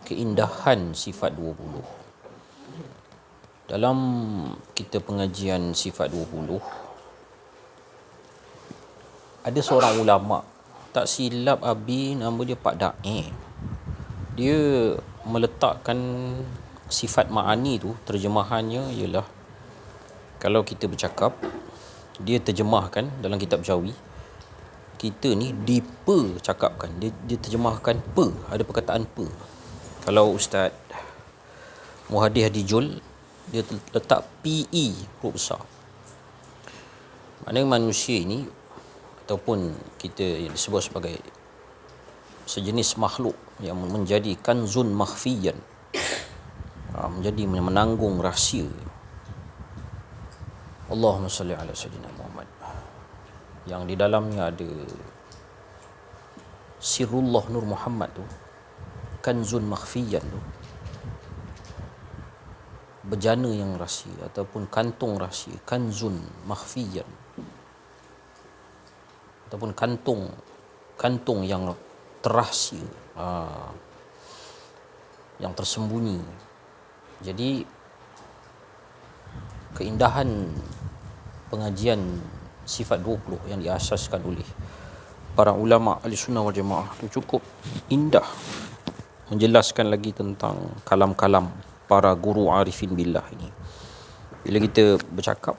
keindahan sifat 20. Dalam kita pengajian sifat 20, ada seorang ulama, tak silap Abi nama dia Pak Da'i. Dia meletakkan sifat ma'ani tu, terjemahannya ialah, kalau kita bercakap, dia terjemahkan dalam kitab Jawi, kita ni dipercakapkan, dia terjemahkan per, ada perkataan per. Kalau Ustaz Muhaddi Hadijul, dia letak PE huruf besar. Maknanya manusia ini, ataupun kita yang disebut sebagai sejenis makhluk yang menjadi kanzun makhfiyan, menjadi menanggung rahsia. Allahumma salli ala sayyidina Muhammad, yang di dalamnya ada sirrullah Nur Muhammad tu, kanzun makhfiyan tu, bejana yang rahsia ataupun kantung rahsia, kanzun makhfiyan, ataupun kantung yang terahsia, yang tersembunyi. Jadi keindahan pengajian sifat 20 yang diasaskan oleh para ulama ahli sunnah wal jamaah itu cukup indah, menjelaskan lagi tentang kalam-kalam para guru arifin billah ini. Bila kita bercakap,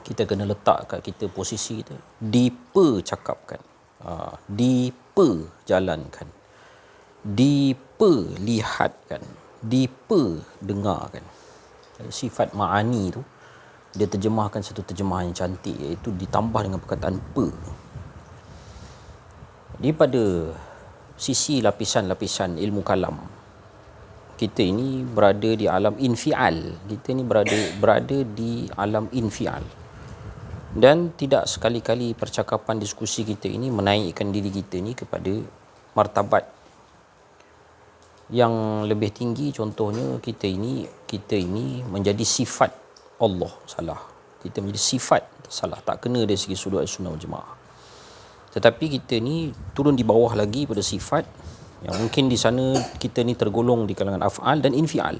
kita kena letak kat kita posisi kita dipercakapkan, diperjalankan, diperlihatkan, diperdengarkan. Sifat ma'ani tu dia terjemahkan satu terjemahan yang cantik, iaitu ditambah dengan perkataan pe. Daripada sisi lapisan-lapisan ilmu kalam, kita ini berada di alam infial. Kita ini berada di alam infial. Dan tidak sekali-kali percakapan diskusi kita ini menaikkan diri kita ini kepada martabat yang lebih tinggi. Contohnya kita ini menjadi sifat Allah salah. Kita menjadi sifat salah, tak kena dari segi sudut Ahlussunnah wal Jamaah. Tetapi kita ni turun di bawah lagi pada sifat yang mungkin di sana kita ni tergolong di kalangan af'al dan infial.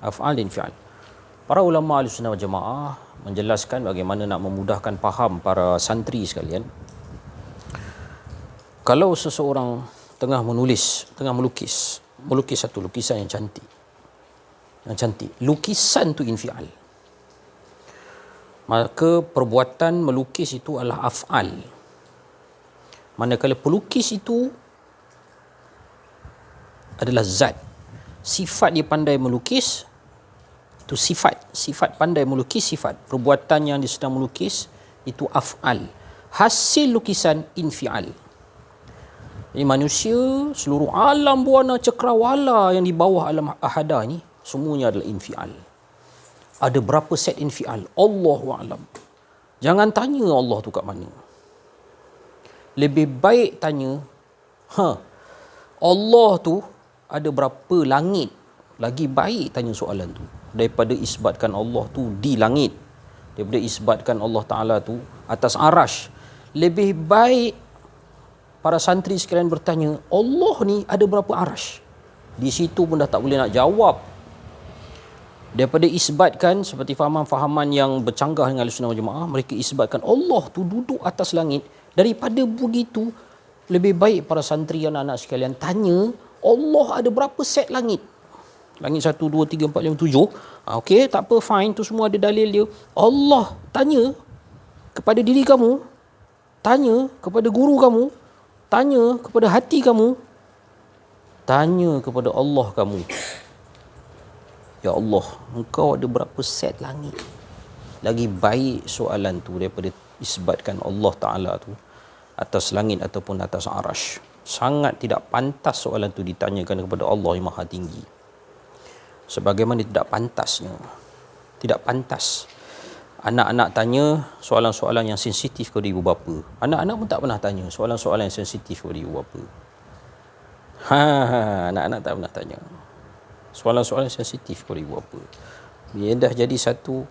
Af'al dan infial. Para ulama Ahlussunnah wal Jamaah menjelaskan bagaimana nak memudahkan faham para santri sekalian. Kalau seseorang tengah melukis satu lukisan yang cantik. Lukisan tu infial. Maka perbuatan melukis itu adalah af'al. Manakala pelukis itu adalah zat. Sifat dia pandai melukis, itu sifat pandai melukis, sifat perbuatan yang dia sedang melukis itu af'al. Hasil lukisan infial. Jadi manusia, seluruh alam buana cakrawala yang di bawah alam ahadah ni semuanya adalah infial. Ada berapa set infial? Allahu a'lam. Jangan tanya Allah tu kat mana. Lebih baik tanya, Allah tu ada berapa langit? Lagi baik tanya soalan tu daripada isbatkan Allah tu di langit, daripada isbatkan Allah Ta'ala tu atas arash. Lebih baik para santri sekalian bertanya, Allah ni ada berapa arash? Di situ pun dah tak boleh nak jawab. Daripada isbatkan seperti fahaman-fahaman yang bercanggah dengan Ahlussunnah wal Jamaah, mereka isbatkan Allah tu duduk atas langit. Daripada begitu, lebih baik para santri anak-anak sekalian tanya, Allah ada berapa set langit? Langit 1, 2, 3, 4, 5, 7. Okey, tak apa, fine, tu semua ada dalil dia. Allah tanya kepada diri kamu, tanya kepada guru kamu, tanya kepada hati kamu, tanya kepada Allah kamu. Ya Allah, engkau ada berapa set langit? Lagi baik soalan tu daripada isbatkan Allah Ta'ala tu atas langit ataupun atas arash. Sangat tidak pantas soalan tu ditanyakan kepada Allah yang Maha Tinggi. Sebagaimana tidak pantasnya, tidak pantas anak-anak tanya soalan-soalan yang sensitif kepada ibu bapa. Anak-anak pun tak pernah tanya soalan-soalan yang sensitif kepada ibu bapa. Anak-anak tak pernah tanya soalan-soalan sensitif kepada ibu bapa. Dia dah jadi satu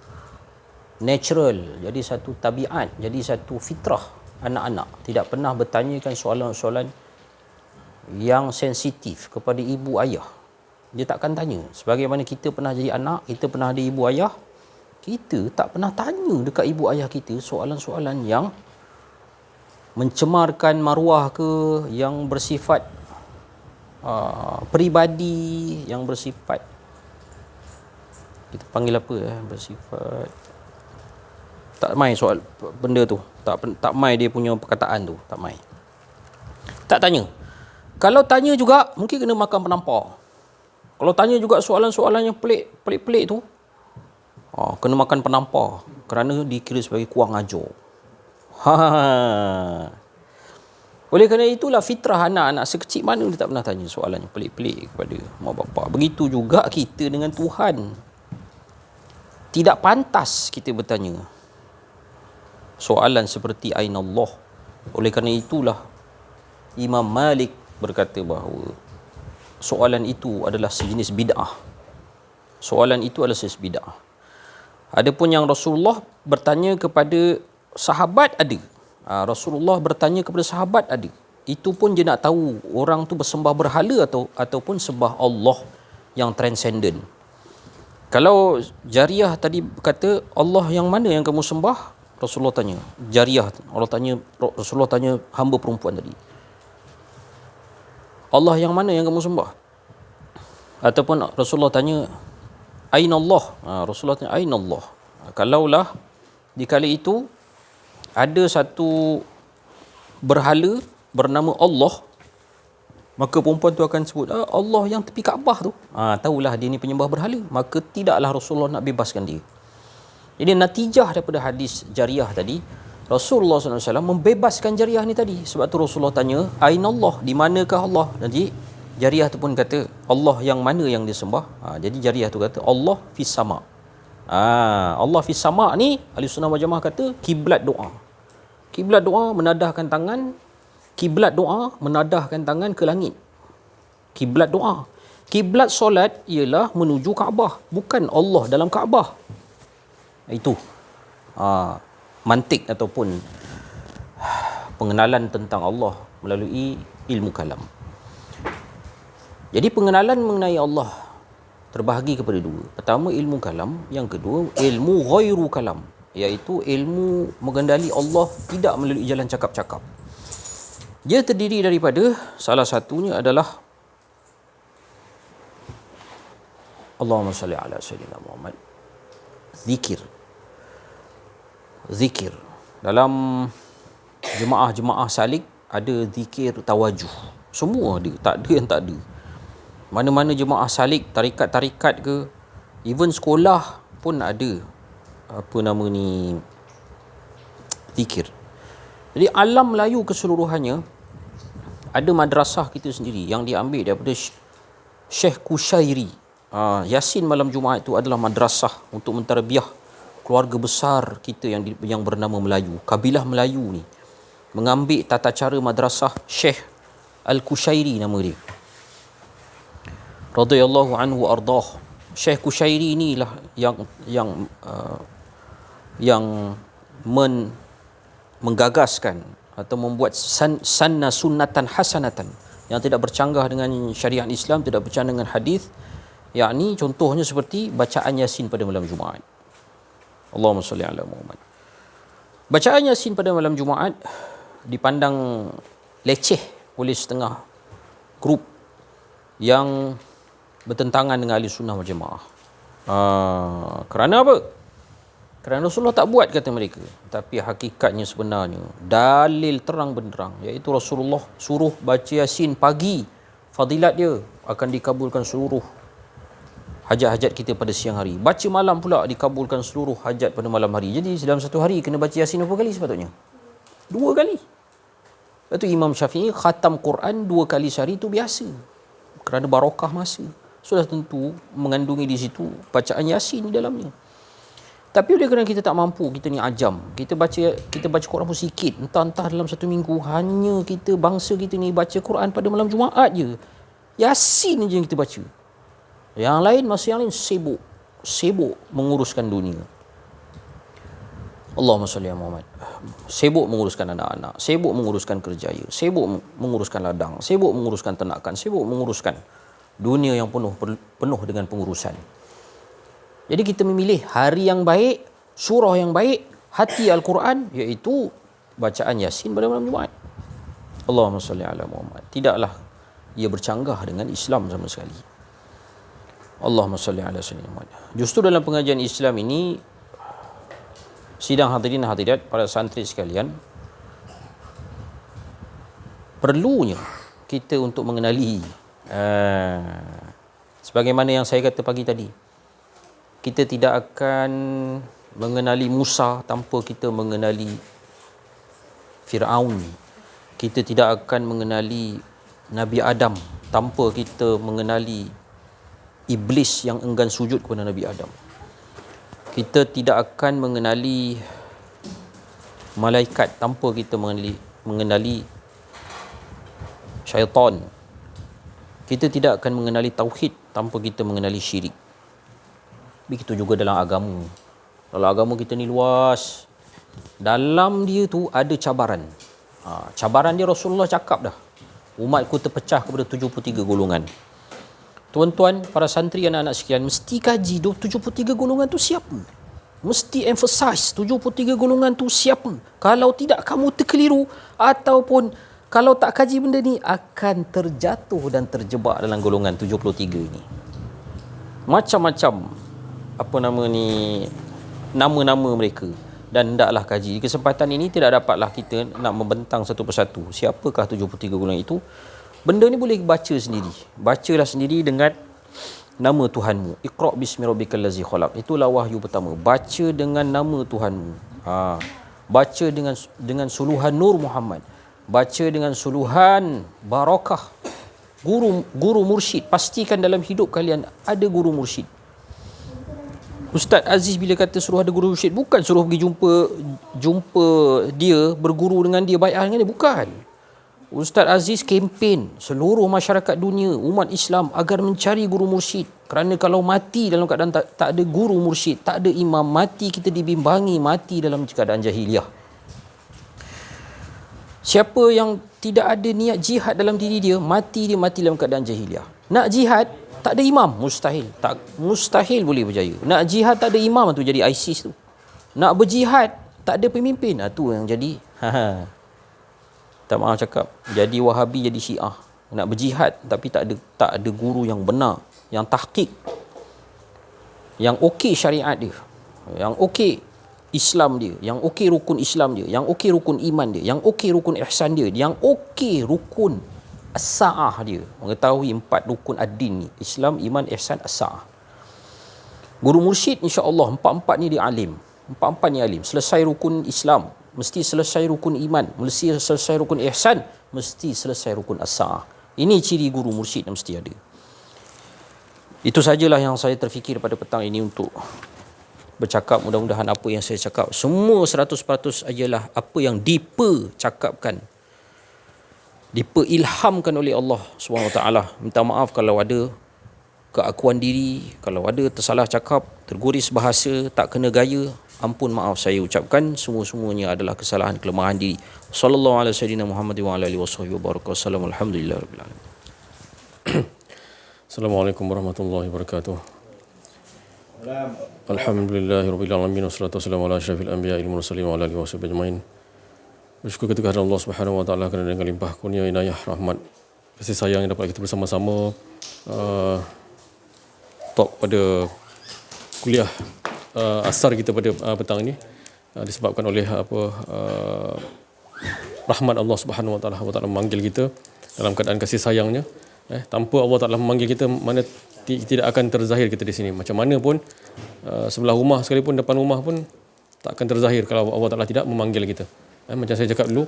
natural, jadi satu tabiat, jadi satu fitrah anak-anak. Tidak pernah bertanyakan soalan-soalan yang sensitif kepada ibu ayah. Dia takkan tanya. Sebagaimana kita pernah jadi anak, kita pernah ada ibu ayah, kita tak pernah tanya dekat ibu ayah kita soalan-soalan yang mencemarkan maruah ke, yang bersifat peribadi, yang bersifat, kita panggil apa bersifat, tak mai soal benda tu, tak mai dia punya perkataan tu, tak mai. Tak tanya. Kalau tanya juga mungkin kena makan penampar. Kalau tanya juga soalan-soalan yang pelik-pelik tu, kena makan penampar kerana dikira sebagai kurang ajar. Oleh kerana itulah fitrah anak-anak sekecil mana dia tak pernah tanya soalan yang pelik-pelik kepada mak bapak. Begitu juga kita dengan Tuhan. Tidak pantas kita bertanya soalan seperti Aina Allah. Oleh kerana itulah Imam Malik berkata bahawa soalan itu adalah sejenis bid'ah. Soalan itu adalah sejenis bid'ah. Adapun yang Rasulullah bertanya kepada sahabat ada. Rasulullah bertanya kepada sahabat ada. Itu pun dia nak tahu orang tu bersembah berhala ataupun sembah Allah yang transcendent. Kalau Jariyah tadi kata, Allah yang mana yang kamu sembah? Rasulullah tanya. Jariyah, Rasulullah tanya hamba perempuan tadi. Allah yang mana yang kamu sembah? Ataupun Rasulullah tanya, Aina Allah? Rasulullah tanya, Aina Allah? Kalaulah di kali itu ada satu berhala bernama Allah Maka perempuan tu akan sebut, Allah yang tepi Kaabah tu. Tahulah dia ni penyembah berhala. Maka tidaklah Rasulullah nak bebaskan dia. Jadi natijah daripada hadis Jariyah tadi, Rasulullah SAW membebaskan Jariyah ni tadi. Sebab tu Rasulullah tanya, Aina Allah? Di manakah Allah? Nanti Jariyah tu pun kata, Allah yang mana yang dia sembah? Jadi Jariyah tu kata, Allah fis sama'. Allah fis sama' ni, Ahli Sunnah wal Jamaah kata, kiblat doa. Kiblat doa menadahkan tangan, kiblat doa menadahkan tangan ke langit. Kiblat doa. Kiblat solat ialah menuju Kaabah, bukan Allah dalam Kaabah. Itu mantik ataupun pengenalan tentang Allah melalui ilmu kalam. Jadi pengenalan mengenai Allah terbahagi kepada dua. Pertama ilmu kalam, yang kedua ilmu ghairu kalam, iaitu ilmu mengenali Allah tidak melalui jalan cakap-cakap. Dia terdiri daripada, salah satunya adalah Allahumma salli ala sayyidina Muhammad. Zikir. Dalam jemaah-jemaah salik ada zikir tawajuh. Semua ada, tak ada yang tak ada. Mana-mana jemaah salik, tarikat-tarikat ke, even sekolah pun ada zikir. Jadi alam Melayu keseluruhannya ada madrasah kita sendiri yang diambil daripada Syekh Kushairi. Yasin malam Jumaat itu adalah madrasah untuk mentarbiah keluarga besar kita yang bernama Melayu. Kabilah Melayu ni mengambil tata cara madrasah Syekh Al-Kushairi nama dia. Radhiyallahu anhu ardah. Syekh Kushairi inilah yang menggagaskan atau membuat sanna sunnatan hasanatan yang tidak bercanggah dengan syariat Islam, tidak bercanggah dengan hadis. Yakni contohnya seperti bacaan Yasin pada malam Jumaat. Allahumma salli ala Muhammad. Bacaan Yasin pada malam Jumaat dipandang leceh oleh setengah grup yang bertentangan dengan Ahli Sunnah wal Jamaah. Kerana apa? Kerana Rasulullah tak buat, kata mereka. Tapi hakikatnya sebenarnya dalil terang benderang, iaitu Rasulullah suruh baca Yasin pagi, fadilat dia akan dikabulkan seluruh hajat-hajat kita pada siang hari. Baca malam pula dikabulkan seluruh hajat pada malam hari. Jadi dalam satu hari kena baca Yasin berapa kali sepatutnya? 2 kali. Lepas tu Imam Syafi'i khatam Quran 2 kali sehari itu biasa. Kerana barakah masa. Sudah tentu mengandungi di situ bacaan Yasin di dalamnya. Tapi oleh kerana kita tak mampu, kita ni ajam. Kita baca Quran pun sikit. Entah-entah dalam satu minggu hanya bangsa kita ni baca Quran pada malam Jumaat je. Yasin je yang kita baca. Yang lain, masa yang lain sibuk menguruskan dunia. Allahumma salli ala Muhammad. Sibuk menguruskan anak-anak, sibuk menguruskan kerjaya, sibuk menguruskan ladang, sibuk menguruskan ternakan, sibuk menguruskan dunia yang penuh dengan pengurusan. Jadi kita memilih hari yang baik, surah yang baik, hati Al-Quran, iaitu bacaan Yasin pada malam Jumaat. Allahumma salli ala Muhammad. Tidaklah ia bercanggah dengan Islam sama sekali. Allahumma salli ala sayyidina Muhammad. Justru dalam pengajian Islam ini, sidang hadirin hadirat, para santri sekalian, perlunya kita untuk mengenali sebagaimana yang saya kata pagi tadi, kita tidak akan mengenali Musa tanpa kita mengenali Fir'aun. Kita tidak akan mengenali Nabi Adam tanpa kita mengenali Iblis yang enggan sujud kepada Nabi Adam. Kita tidak akan mengenali malaikat tanpa kita mengenali syaitan. Kita tidak akan mengenali tauhid tanpa kita mengenali syirik. Begitu juga dalam agama. Dalam agama kita ni luas. Dalam dia tu ada cabaran. Cabaran dia Rasulullah cakap dah. Umatku terpecah kepada 73 golongan. Tuan-tuan, para santri, anak-anak sekalian, mesti kaji 73 golongan tu siapa. Mesti emphasize 73 golongan tu siapa. Kalau tidak, kamu terkeliru. Ataupun kalau tak kaji benda ni, akan terjatuh dan terjebak dalam golongan 73 ni. Macam-macam nama-nama mereka. Dan hendaklah kaji. Di kesempatan ini tidak dapatlah kita nak membentang satu persatu siapakah 73 golongan itu. Benda ni boleh baca sendiri. Bacalah sendiri dengan nama Tuhanmu. Iqra' bismi rabbikal ladzi khalaq. Itulah wahyu pertama. Baca dengan nama Tuhanmu. Baca dengan suluhan Nur Muhammad. Baca dengan suluhan barakah. Guru mursyid. Pastikan dalam hidup kalian ada guru mursyid. Ustaz Aziz bila kata suruh ada guru mursyid, bukan suruh pergi jumpa dia, berguru dengan dia, bai'ah dengan dia, bukan. Ustaz Aziz kempen seluruh masyarakat dunia, umat Islam agar mencari guru mursyid. Kerana kalau mati dalam keadaan tak ada guru mursyid, tak ada imam, mati kita dibimbangi, mati dalam keadaan jahiliah. Siapa yang tidak ada niat jihad dalam diri dia, mati dalam keadaan jahiliah. Nak jihad, tak ada imam, mustahil boleh berjaya. Nak jihad tak ada imam, tu jadi ISIS tu. Nak berjihad tak ada pemimpin, tu yang jadi tak maaf cakap, jadi Wahabi, jadi Syiah. Nak berjihad tapi tak ada guru yang benar, yang tahqiq, yang okey syariat dia, yang okey Islam dia, yang okey rukun Islam dia, yang okey rukun iman dia, yang okey rukun ihsan dia, yang okey rukun as-sa'ah dia. Mengetahui 4 rukun ad-din ni, Islam, iman, ihsan, as-sa'ah. Guru mursyid insya-Allah 4 ni dia alim. 4 ni alim. Selesai rukun Islam, mesti selesai rukun iman, mesti selesai rukun ihsan, mesti selesai rukun as-sa'ah. Ini ciri guru mursyid yang mesti ada. Itu sajalah yang saya terfikir pada petang ini untuk bercakap. Mudah-mudahan apa yang saya cakap semua 100% ialah apa yang dipercakapkan, diperilhamkan oleh Allah SWT. Minta maaf kalau ada keakuan diri, kalau ada tersalah cakap, terguris bahasa, tak kena gaya, ampun maaf saya ucapkan. Semua-semuanya adalah kesalahan, kelemahan diri. Sallallahu alaihi wasallam Muhammad wa ala alihi wasahbihi wabarakatuh. Alhamdulillahirabbil alamin. Assalamualaikum warahmatullahi wabarakatuh. Alhamdulillahirabbil alamin wassalatu wassalamu ala asyrafil anbiya'i wal mursalin wa ala alihi wasahbihi ajmain. Bersyukur kepada kehadirat Allah Subhanahu wa taala kerana dengan limpah kurnia inayah rahmat kasih sayang yang dapat kita bersama-sama talk pada kuliah asar kita pada petang ini disebabkan oleh rahmat Allah Subhanahu wa taala memanggil kita dalam keadaan kasih sayangnya. Tanpa Allah Taala memanggil kita, mana tidak akan terzahir kita di sini. Macam mana pun sebelah rumah sekalipun, depan rumah pun tak akan terzahir kalau Allah Taala tidak memanggil kita. Macam saya cakap dulu,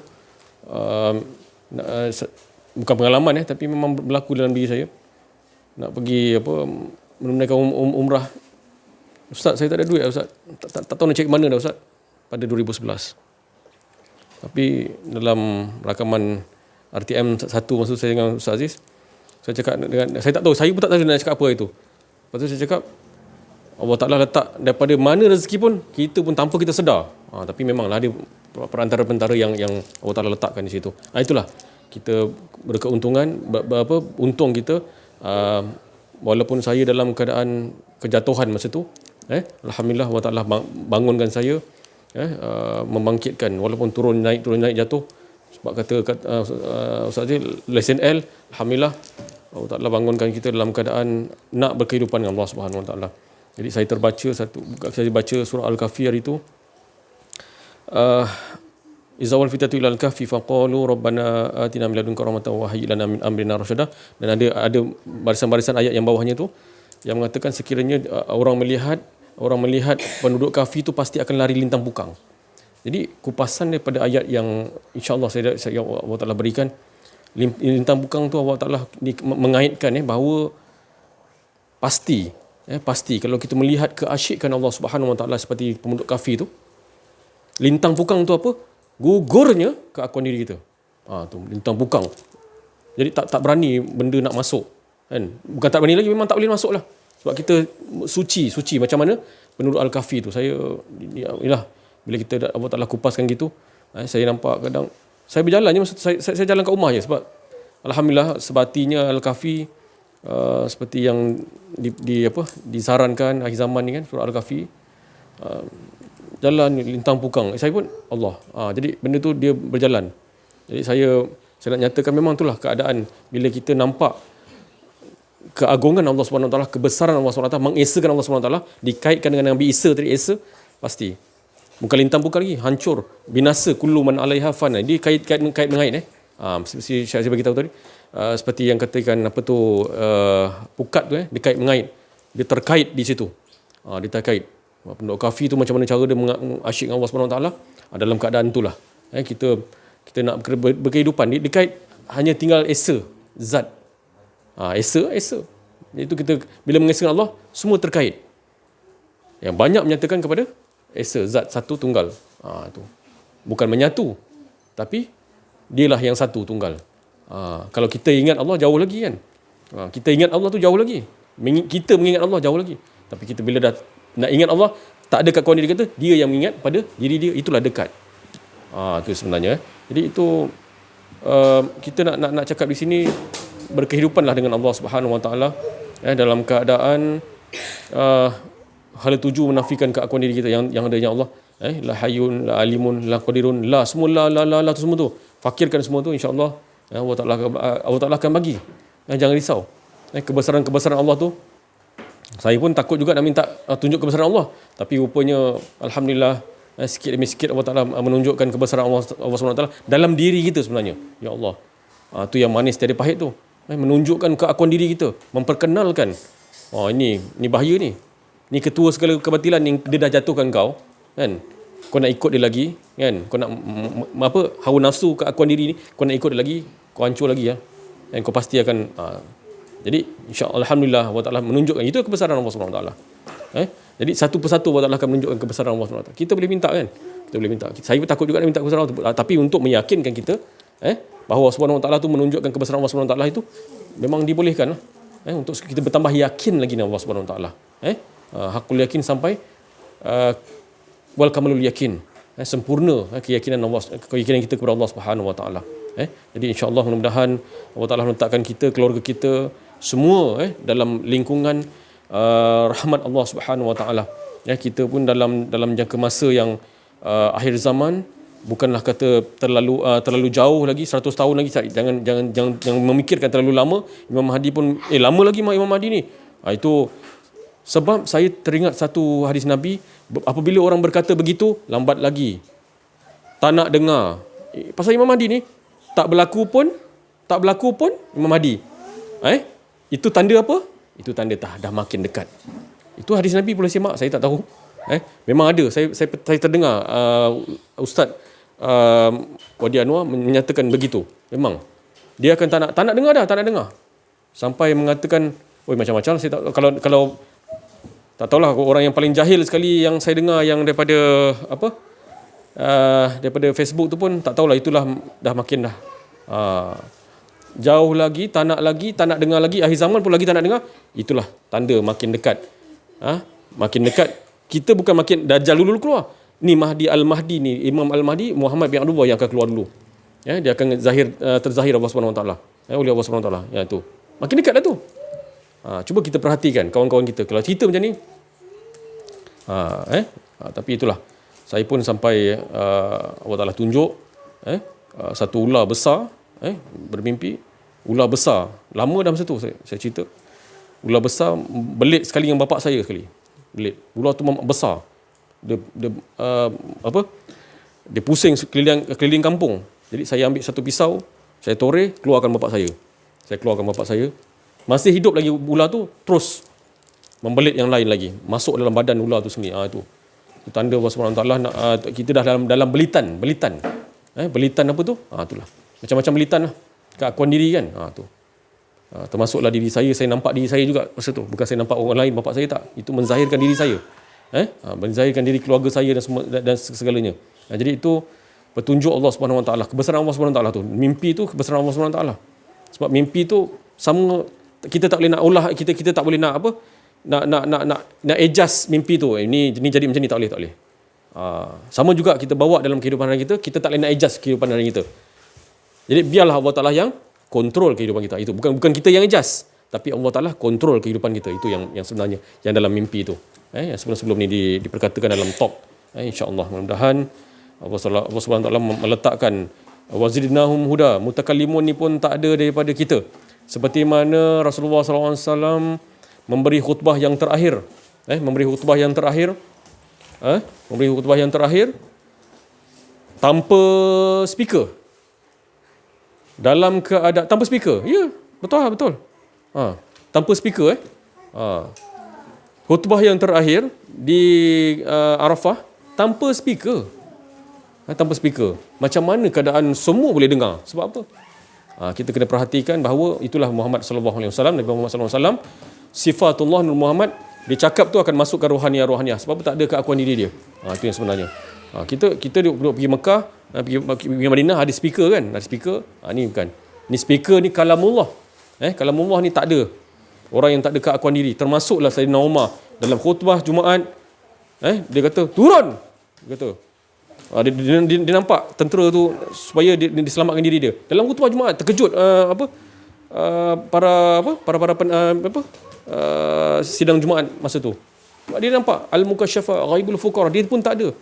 bukan pengalaman tapi memang berlaku dalam diri saya. Nak pergi menunaikan umrah. Ustaz, saya tak ada duit Ustaz. Tak tahu nak cek mana dah Ustaz. Pada 2011. Tapi dalam rakaman RTM 1 masa saya dengan Ustaz Aziz, saya cakap saya tak tahu, saya pun tak tahu nak cakap apa itu. Lepas tu saya cakap, Allah Ta'ala letak daripada mana rezeki pun, kita pun tanpa kita sedar. Tapi memanglah ada perantara-perantara yang Allah Ta'ala letakkan di situ. Itulah, kita berkeuntungan, untung kita, walaupun saya dalam keadaan kejatuhan masa tu, Alhamdulillah Allah Ta'ala bangunkan saya, membangkitkan, walaupun turun naik jatuh. Sebab kata Ustaz Aziz, lesen L, Alhamdulillah Allah Ta'ala bangunkan kita dalam keadaan nak berkehidupan dengan Allah Subhanahu Wa Ta'ala. Jadi saya baca surah Al-Kahfi hari itu. Izawal fitatu ilal kahfi faqalu rabbana atina min ladunka rahmatan wa hayyi lana min amrina rasyada. Dan ada barisan-barisan ayat yang bawahnya tu yang mengatakan sekiranya orang melihat penduduk kahfi itu pasti akan lari lintang pukang. Jadi kupasan daripada ayat yang insya-Allah saya Allah Taala berikan, lintang pukang tu Allah Taala mengaitkan bahawa pasti kalau kita melihat keasyikan Allah Subhanahu Wa Taala seperti penduduk kahfi tu, lintang pukang tu apa? Gugurnya keakuan diri kita. Tu lintang pukang. Jadi tak berani benda nak masuk, kan? Bukan tak berani lagi, memang tak boleh masuk lah. Sebab kita suci macam mana penduduk Al-Kahfi tu. Saya ialah bila kita Allah Ta'ala kupaskan gitu, saya nampak kadang saya berjalan je, saya jalan kat rumah je, sebab Alhamdulillah sebatinya Al-Kahfi seperti yang disarankan akhir zaman ni kan, surah Al-Kahfi, jalan lintang pukang. Saya pun Allah. Jadi benda tu dia berjalan. Jadi saya nak nyatakan memang itulah keadaan bila kita nampak keagungan Allah Subhanahu Wa Taala, kebesaran Allah Subhanahu Wa Taala, mengesakan Allah Subhanahu Wa Taala, dikaitkan dengan Nabi Isa tadi, Isa pasti. Bukan lintang pukang lagi, hancur, binasa, kullu man alaiha fan. Dia kait mengait. Mesti saya bagi tahu tadi. seperti yang katakan pukat tu dia mengait, dia terkait di situ. Dia terkait. Penduduk kafir tu macam mana cara dia asyik dengan Allah Subhanahu Wa Taala, dalam keadaan itulah kita nak berkehidupan, dia kait hanya tinggal esa zat. Esa. Itu kita bila mengesahkan Allah semua terkait. Yang banyak menyatakan kepada esa zat satu tunggal. Tu. Bukan menyatu, tapi dialah yang satu tunggal. Kalau kita ingat Allah jauh lagi kan. Kita ingat Allah tu jauh lagi. Kita mengingat Allah jauh lagi. Tapi kita bila dah nak ingat Allah, tak ada kat kawan dia kata, dia yang mengingat pada diri dia, itulah dekat. Itu sebenarnya. Jadi itu kita nak cakap di sini, berkehidupanlah dengan Allah Subhanahu Wa Taala dalam keadaan hala tuju menafikan keakuan diri kita yang adanya Allah. La hayyun, la alimun, la qadirun, la semua la tu semua tu. Fakirkan semua tu, insya-Allah Allah Taala akan bagi. Jangan risau. Kebesaran-kebesaran Allah tu, saya pun takut juga nak minta tunjuk kebesaran Allah, tapi rupanya alhamdulillah sikit demi sikit Allah Taala menunjukkan kebesaran Allah SWT dalam diri kita sebenarnya. Ya Allah. Tu yang manis dari pahit tu. Menunjukkan keakuan diri kita, memperkenalkan ini bahaya ni. Ni ketua segala kebatilan yang dia dah jatuhkan kau, kan? Kau nak ikut dia lagi, kan? Kau nak hawa nafsu keakuan diri ni, kau nak ikut dia lagi, kau hancur lagi dan kau pasti akan jadi insya-Allah alhamdulillah Allah Taala menunjukkan itu kebesaran Allah Subhanahu Wa Taala. Jadi satu persatu Allah Taala akan menunjukkan kebesaran Allah Subhanahu Wa Taala. Kita boleh minta kan? Kita boleh minta. Saya pun takut juga nak minta kebesaran Allah, tapi untuk meyakinkan kita bahawa Subhanahu Wa Taala tu menunjukkan kebesaran Allah Subhanahu Wa Taala itu memang dibolehkan untuk kita bertambah yakin lagi dengan Allah Subhanahu Wa Taala. Hakul yakin sampai wal kamalul yakin, sempurna keyakinan kita kepada Allah Subhanahu Wa Taala. Jadi insya-Allah mudah-mudahan Allah Taala meletakkan kita, keluarga kita semua dalam lingkungan rahmat Allah Subhanahu Wa Taala. Kita pun dalam jangka masa yang akhir zaman, bukanlah kata terlalu jauh lagi, 100 tahun lagi, jangan memikirkan terlalu lama. Imam Mahdi pun lama lagi Imam Mahdi ni. Itu sebab saya teringat satu hadis Nabi, apabila orang berkata begitu, lambat lagi, tak nak dengar. Pasal Imam Mahdi ni tak berlaku pun Imam Mahdi. Itu tanda apa? Itu tanda dah makin dekat. Itu hadis Nabi, boleh simak, saya tak tahu. Memang ada, saya terdengar Ustaz Wadi Anwar menyatakan begitu. Memang dia akan tak nak dengar sampai mengatakan, macam-macam. Saya tak, kalau tak tahulah, orang yang paling jahil sekali yang saya dengar yang daripada daripada Facebook tu pun tak tahulah, itulah dah makin jauh lagi, tak nak dengar lagi, akhir zaman pun lagi tak nak dengar. Itulah tanda makin dekat. Makin dekat. Kita bukan makin Dajjal dulu keluar. Ni Mahdi Al-Mahdi ni, Imam Al-Mahdi Muhammad bin Abdullah yang akan keluar dulu. Dia akan terzahir Allah Subhanahu Wa Taala. Oleh Allah Subhanahu Wa Taala. Tu. Makin dekat dah tu. Cuba kita perhatikan kawan-kawan kita. Kalau cerita macam ni, tapi itulah, saya pun sampai Allah Taala tunjuk satu ular besar, bermimpi ular besar. Lama dah masa tu saya cerita. Ular besar belit sekali dengan bapak saya sekali. Belit. Ular tu besar. Dia pusing keliling kampung. Jadi saya ambil satu pisau, saya toreh, keluarkan bapak saya. Masih hidup lagi ular tu, terus membelit yang lain lagi, masuk dalam badan ular tu sendiri. Itu tanda Allah Subhanahu Wa Taala kita dah dalam belitan. Belitan apa tu? Itulah. Macam-macam belitan lah. Keakuan diri kan. Tu. Termasuklah diri saya nampak diri saya juga masa tu. Bukan saya nampak orang lain, bapak saya tak. Itu menzahirkan diri saya. Menzahirkan diri keluarga saya dan segalanya. Jadi itu petunjuk Allah Subhanahu Wa Taala, kebesaran Allah Subhanahu Wa Taala tu. Mimpi tu kebesaran Allah Subhanahu Wa Taala. Sebab mimpi tu sama, kita tak boleh nak ulah, kita tak boleh nak nak adjust mimpi tu. Ini jadi macam ni, tak boleh. Sama juga kita bawa dalam kehidupan harian kita tak boleh nak adjust kehidupan harian kita. Jadi biarlah Allah Taala yang kontrol kehidupan kita. Itu bukan kita yang adjust, tapi Allah Taala kontrol kehidupan kita. Itu yang sebenarnya yang dalam mimpi tu. Yang sebelum ni diperkatakan dalam talk. Insya-Allah mudah-mudahan Allah Subhanahu Wa Taala meletakkan wazidnahum huda. Mutakallimun ni pun tak ada daripada kita. Seperti mana Rasulullah SAW memberi khutbah yang terakhir. Memberi khutbah yang terakhir tanpa speaker. dalam keadaan tanpa speaker. Ya, betul. Tanpa speaker khutbah yang terakhir di Arafah tanpa speaker. Tanpa speaker. Macam mana keadaan semua boleh dengar? Sebab apa? Kita kena perhatikan bahawa itulah Muhammad sallallahu alaihi wasallam, Nabi Muhammad sallallahu alaihi wasallam, sifatullah Nur Muhammad, dia cakap tu akan masuk ke rohaniah. Sebab apa? Tak ada keakuan diri dia. Itu yang sebenarnya. Kita duduk pergi Mekah, pergi Madinah, ada speaker kan? Ada speaker. Ni bukan. Ni speaker ni kalamullah. Kalamullah ni tak ada. Orang yang tak ada keakuan diri. Termasuklah Sayyidina Umar dalam khutbah Jumaat. Dia kata, turun. Dia kata. Dia nampak tentera tu supaya dia diselamatkan diri dia. Dalam khutbah Jumaat terkejut para sidang Jumaat masa tu. Dia nampak al-mukasyafa ghaibul fuqara, dia pun tak ada.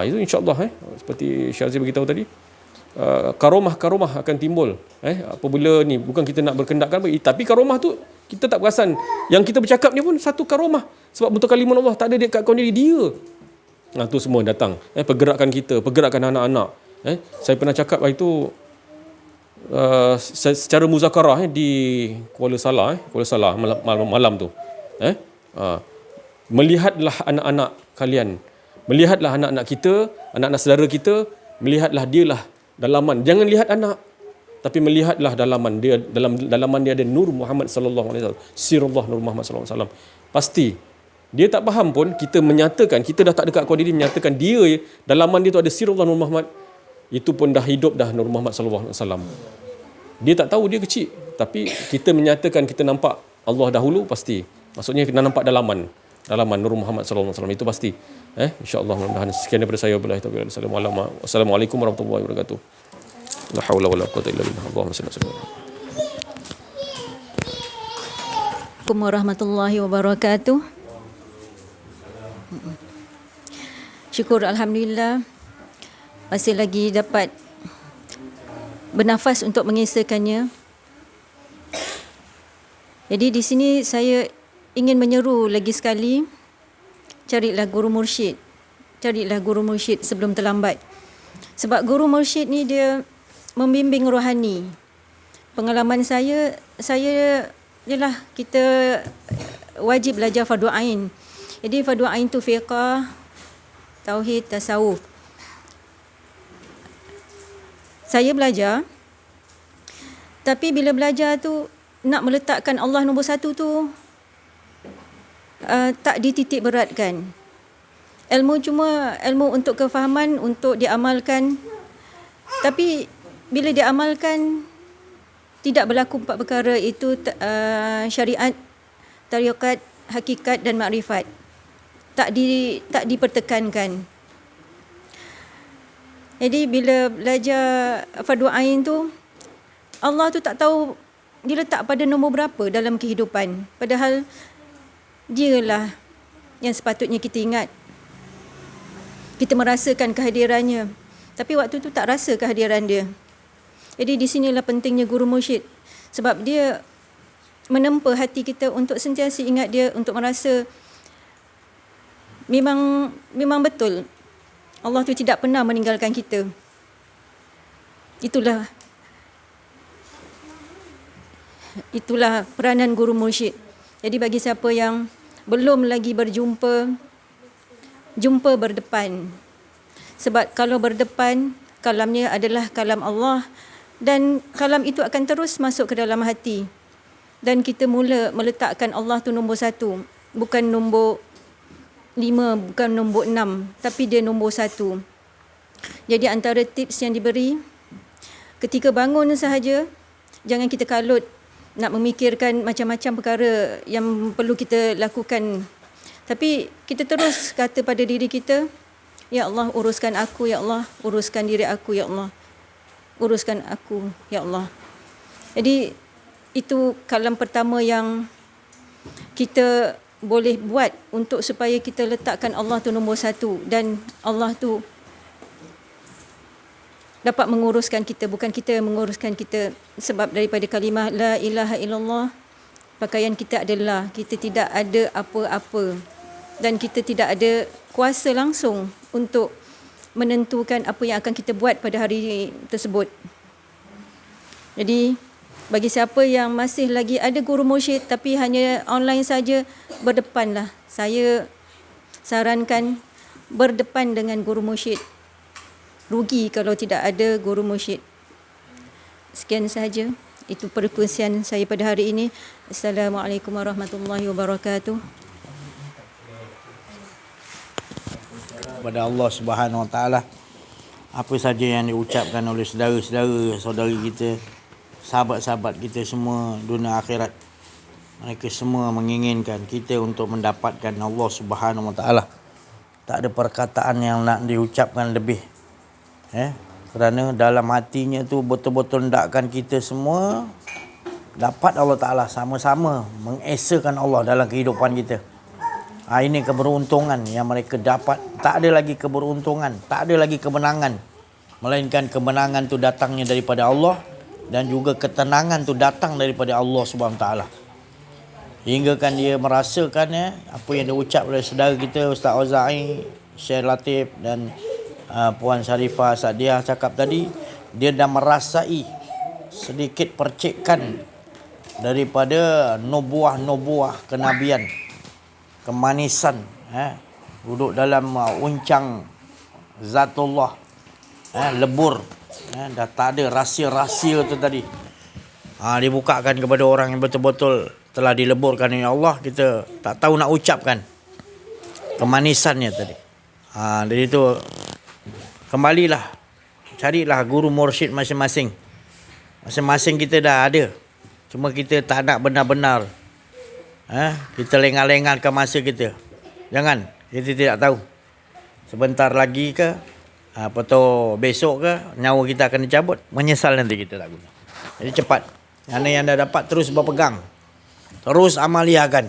Itu insya-Allah seperti Syazri beritahu tadi, karomah akan timbul apabila ni, bukan kita nak berkendakkan tapi karomah tu kita tak perasan. Yang kita bercakap ni pun satu karomah, sebab betul kalimah Allah tak ada dekat kawan diri dia. Tu semua datang, pergerakan kita, pergerakan anak-anak. Saya pernah cakap itu secara muzakarah di Kuala Salah malam tu. Melihatlah anak-anak kalian, melihatlah anak-anak kita, anak-anak saudara kita, melihatlah dialah dalaman. Jangan lihat anak, tapi melihatlah dalaman dia. Dalam dalaman dia ada Nur Muhammad sallallahu alaihi wasallam, sirullah Nur Muhammad sallallahu alaihi wasallam. Pasti dia tak faham pun, kita menyatakan, kita dah tak ada keakuan diri, menyatakan dia dalaman dia tu ada sirullah Nur Muhammad, itu pun dah hidup dah Nur Muhammad sallallahu alaihi wasallam. Dia tak tahu, dia kecil, tapi kita menyatakan kita nampak Allah dahulu, pasti. Maksudnya kita nampak dalaman Nur Muhammad sallallahu alaihi wasallam, itu pasti. Insya-Allah, mudah-mudahan. Sekian daripada saya. Assalamualaikum warahmatullahi wabarakatuh. La haula wala quwwata illa billah. Allahumma salli ala sayyidina. Assalamualaikum warahmatullahi wabarakatuh. Syukur alhamdulillah masih lagi dapat bernafas untuk mengisahkannya. Jadi di sini saya ingin menyeru lagi sekali, carilah guru mursyid sebelum terlambat. Sebab guru mursyid ni dia membimbing rohani. Pengalaman saya ialah kita wajib belajar fardu ain. Jadi fardu ain tu fiqh, tauhid, tasawuf. Saya belajar, tapi bila belajar tu nak meletakkan Allah nombor satu tu tak dititik beratkan. Ilmu cuma ilmu untuk kefahaman, untuk diamalkan. Tapi bila diamalkan tidak berlaku empat perkara itu, syariat, tariqat, hakikat dan makrifat. Tak dipertekankan. Jadi bila belajar fardu ain tu, Allah tu tak tahu diletak pada nombor berapa dalam kehidupan. Padahal dialah yang sepatutnya kita ingat. Kita merasakan kehadirannya, tapi waktu tu tak rasa kehadiran dia. Jadi di sinilah pentingnya guru mursyid, sebab dia menempa hati kita untuk sentiasa ingat dia, untuk merasa memang betul Allah tu tidak pernah meninggalkan kita. Itulah peranan guru mursyid. Jadi bagi siapa yang belum lagi berjumpa, jumpa berdepan. Sebab kalau berdepan, kalamnya adalah kalam Allah, dan kalam itu akan terus masuk ke dalam hati. Dan kita mula meletakkan Allah tu nombor satu, bukan nombor 5, bukan nombor 6, tapi dia nombor 1. Jadi antara tips yang diberi, ketika bangun sahaja, jangan kita kalut nak memikirkan macam-macam perkara yang perlu kita lakukan. Tapi kita terus kata pada diri kita, ya Allah, uruskan aku, ya Allah, uruskan diri aku, ya Allah, uruskan aku, ya Allah. Jadi itu kalam pertama yang kita boleh buat untuk supaya kita letakkan Allah tu nombor satu, dan Allah tu dapat menguruskan kita, bukan kita yang menguruskan kita. Sebab daripada kalimah la ilaha illallah, pakaian kita adalah kita tidak ada apa-apa, dan kita tidak ada kuasa langsung untuk menentukan apa yang akan kita buat pada hari tersebut. Jadi bagi siapa yang masih lagi ada guru mursyid tapi hanya online saja, berdepanlah. Saya sarankan berdepan dengan guru mursyid. Rugi kalau tidak ada guru mursyid. Sekian sahaja. Itu perkongsian saya pada hari ini. Assalamualaikum warahmatullahi wabarakatuh. Kepada Allah Subhanahu Wa Taala, apa saja yang diucapkan oleh saudara-saudara, saudari kita, sahabat-sahabat kita semua dunia akhirat, mereka semua menginginkan kita untuk mendapatkan Allah Subhanahu Wa Taala. Tak ada perkataan yang nak diucapkan lebih, kerana dalam hatinya tu betul-betul hendakkan kita semua dapat Allah Ta'ala, sama-sama mengesakan Allah dalam kehidupan kita. Ini keberuntungan yang mereka dapat. Tak ada lagi keberuntungan, tak ada lagi kemenangan, melainkan kemenangan tu datangnya daripada Allah, dan juga ketenangan tu datang daripada Allah Subhanahu Taala. Hingga kan dia merasakan apa yang diucap oleh saudara kita Ustaz Auza'i, Syekh Latif dan Puan Syarifah Sadiah cakap tadi, dia dah merasai sedikit percikan daripada nubuah kenabian, kemanisan, duduk dalam uncang zatullah, lebur, dah tak ada rahsia-rahsia tu tadi. Dibukakan kepada orang yang betul-betul telah dileburkan oleh Allah. Kita tak tahu nak ucapkan kemanisannya tadi. Dari itu kembalilah, carilah guru mursyid masing-masing. Masing-masing kita dah ada, cuma kita tak nak benar-benar kita lengah-lengahkan masa kita. Jangan, kita tidak tahu sebentar lagi ke atau besok ke nyawa kita akan dicabut, menyesal nanti kita tak guna. Jadi cepat, mana yang dah dapat terus berpegang, terus amaliakan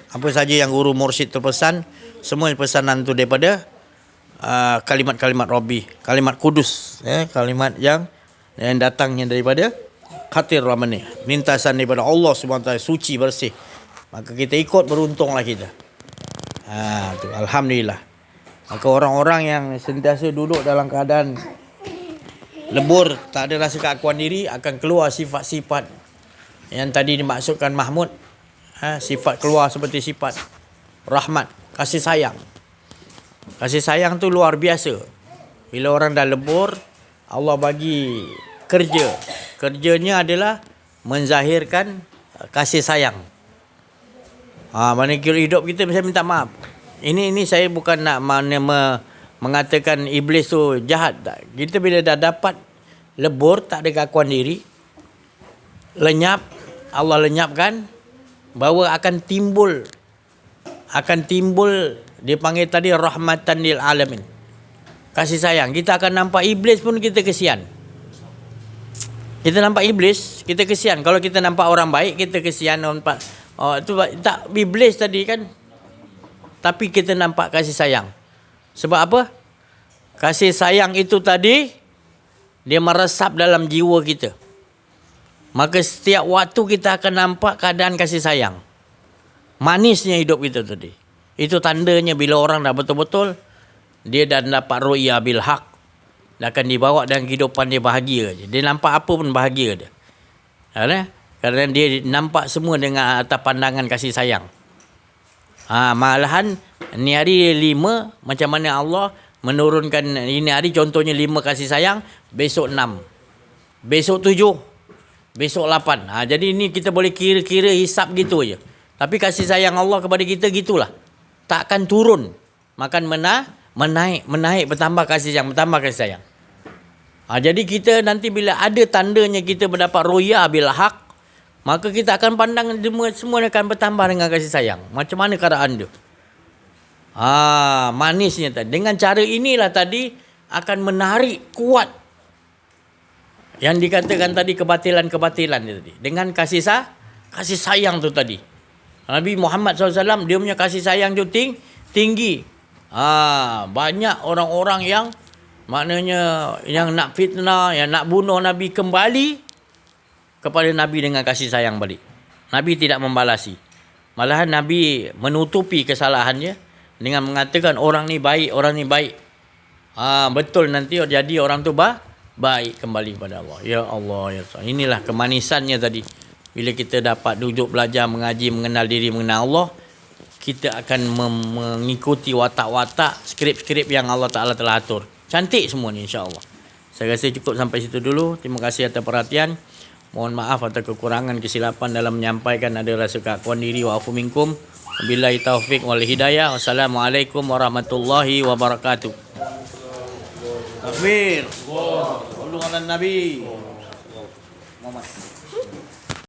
apa saja yang guru mursyid terpesan. Semua pesanan tu daripada kalimat-kalimat Rabbi, kalimat kudus, kalimat yang datangnya daripada khatir Rahmani, mintasan daripada Allah SWT, suci bersih. Maka kita ikut, beruntunglah kita. Tu, alhamdulillah. Maka orang-orang yang sentiasa duduk dalam keadaan lebur, tak ada rasa keakuan diri, akan keluar sifat-sifat yang tadi dimaksudkan Mahmud. Sifat keluar seperti sifat rahmat, kasih sayang. Kasih sayang tu luar biasa. Bila orang dah lebur, Allah bagi kerja. Kerjanya adalah menzahirkan kasih sayang. Mana kira hidup kita, saya minta maaf. Ini saya bukan nak mengatakan iblis tu jahat. Kita bila dah dapat lebur, tak ada keakuan diri, lenyap, Allah lenyapkan, bahawa akan timbul, dia panggil tadi rahmatan lil alamin, kasih sayang. Kita akan nampak iblis pun kita kesian. Kita nampak iblis, kita kesian. Kalau kita nampak orang baik, kita kesian. Tu tak iblis tadi kan. Tapi kita nampak kasih sayang. Sebab apa? Kasih sayang itu tadi, dia meresap dalam jiwa kita. Maka setiap waktu kita akan nampak keadaan kasih sayang. Manisnya hidup kita tadi. Itu tandanya bila orang dah betul-betul, dia dah dapat ru'ya bil haq, dia akan dibawa dalam kehidupan dia bahagia je. Dia nampak apa pun bahagia dia. Kerana dia nampak semua dengan atas pandangan kasih sayang. Malahan ni hari 5, macam mana Allah menurunkan ini hari, contohnya 5 kasih sayang, besok 6, besok 7, besok 8. Jadi ini kita boleh kira-kira, hisap gitu je. Tapi kasih sayang Allah kepada kita gitulah, tak akan turun, makan menaik, bertambah kasih sayang, bertambah kasih sayang. Jadi kita nanti bila ada tandanya kita mendapat roya bil haq, maka kita akan pandang semua akan bertambah dengan kasih sayang. Macam mana keadaan dia? Manisnya tadi. Dengan cara inilah tadi akan menarik kuat yang dikatakan tadi kebatilan dia tadi. Dengan kasih sayang tu tadi. Nabi Muhammad SAW, dia punya kasih sayang tu tinggi. Banyak orang-orang yang maknanya yang nak fitnah, yang nak bunuh Nabi, kembali kepada Nabi dengan kasih sayang balik. Nabi tidak membalasi. Malahan Nabi menutupi kesalahannya dengan mengatakan orang ni baik, orang ni baik. Betul nanti jadi orang tu baik kembali kepada Allah. Ya Allah, ya Tuhan. Inilah kemanisannya tadi. Bila kita dapat duduk belajar, mengaji, mengenal diri, mengenal Allah, kita akan mengikuti watak-watak, skrip-skrip yang Allah Ta'ala telah atur. Cantik semua ni insya-Allah. Saya rasa cukup sampai situ dulu. Terima kasih atas perhatian. Mohon maaf atas kekurangan kesilapan dalam menyampaikan, ada rasa keakuan diri wa afu minkum. Wabillahi taufik wal hidayah. Wassalamualaikum warahmatullahi wabarakatuh. Takbir. Sallu ala Nabi Muhammad.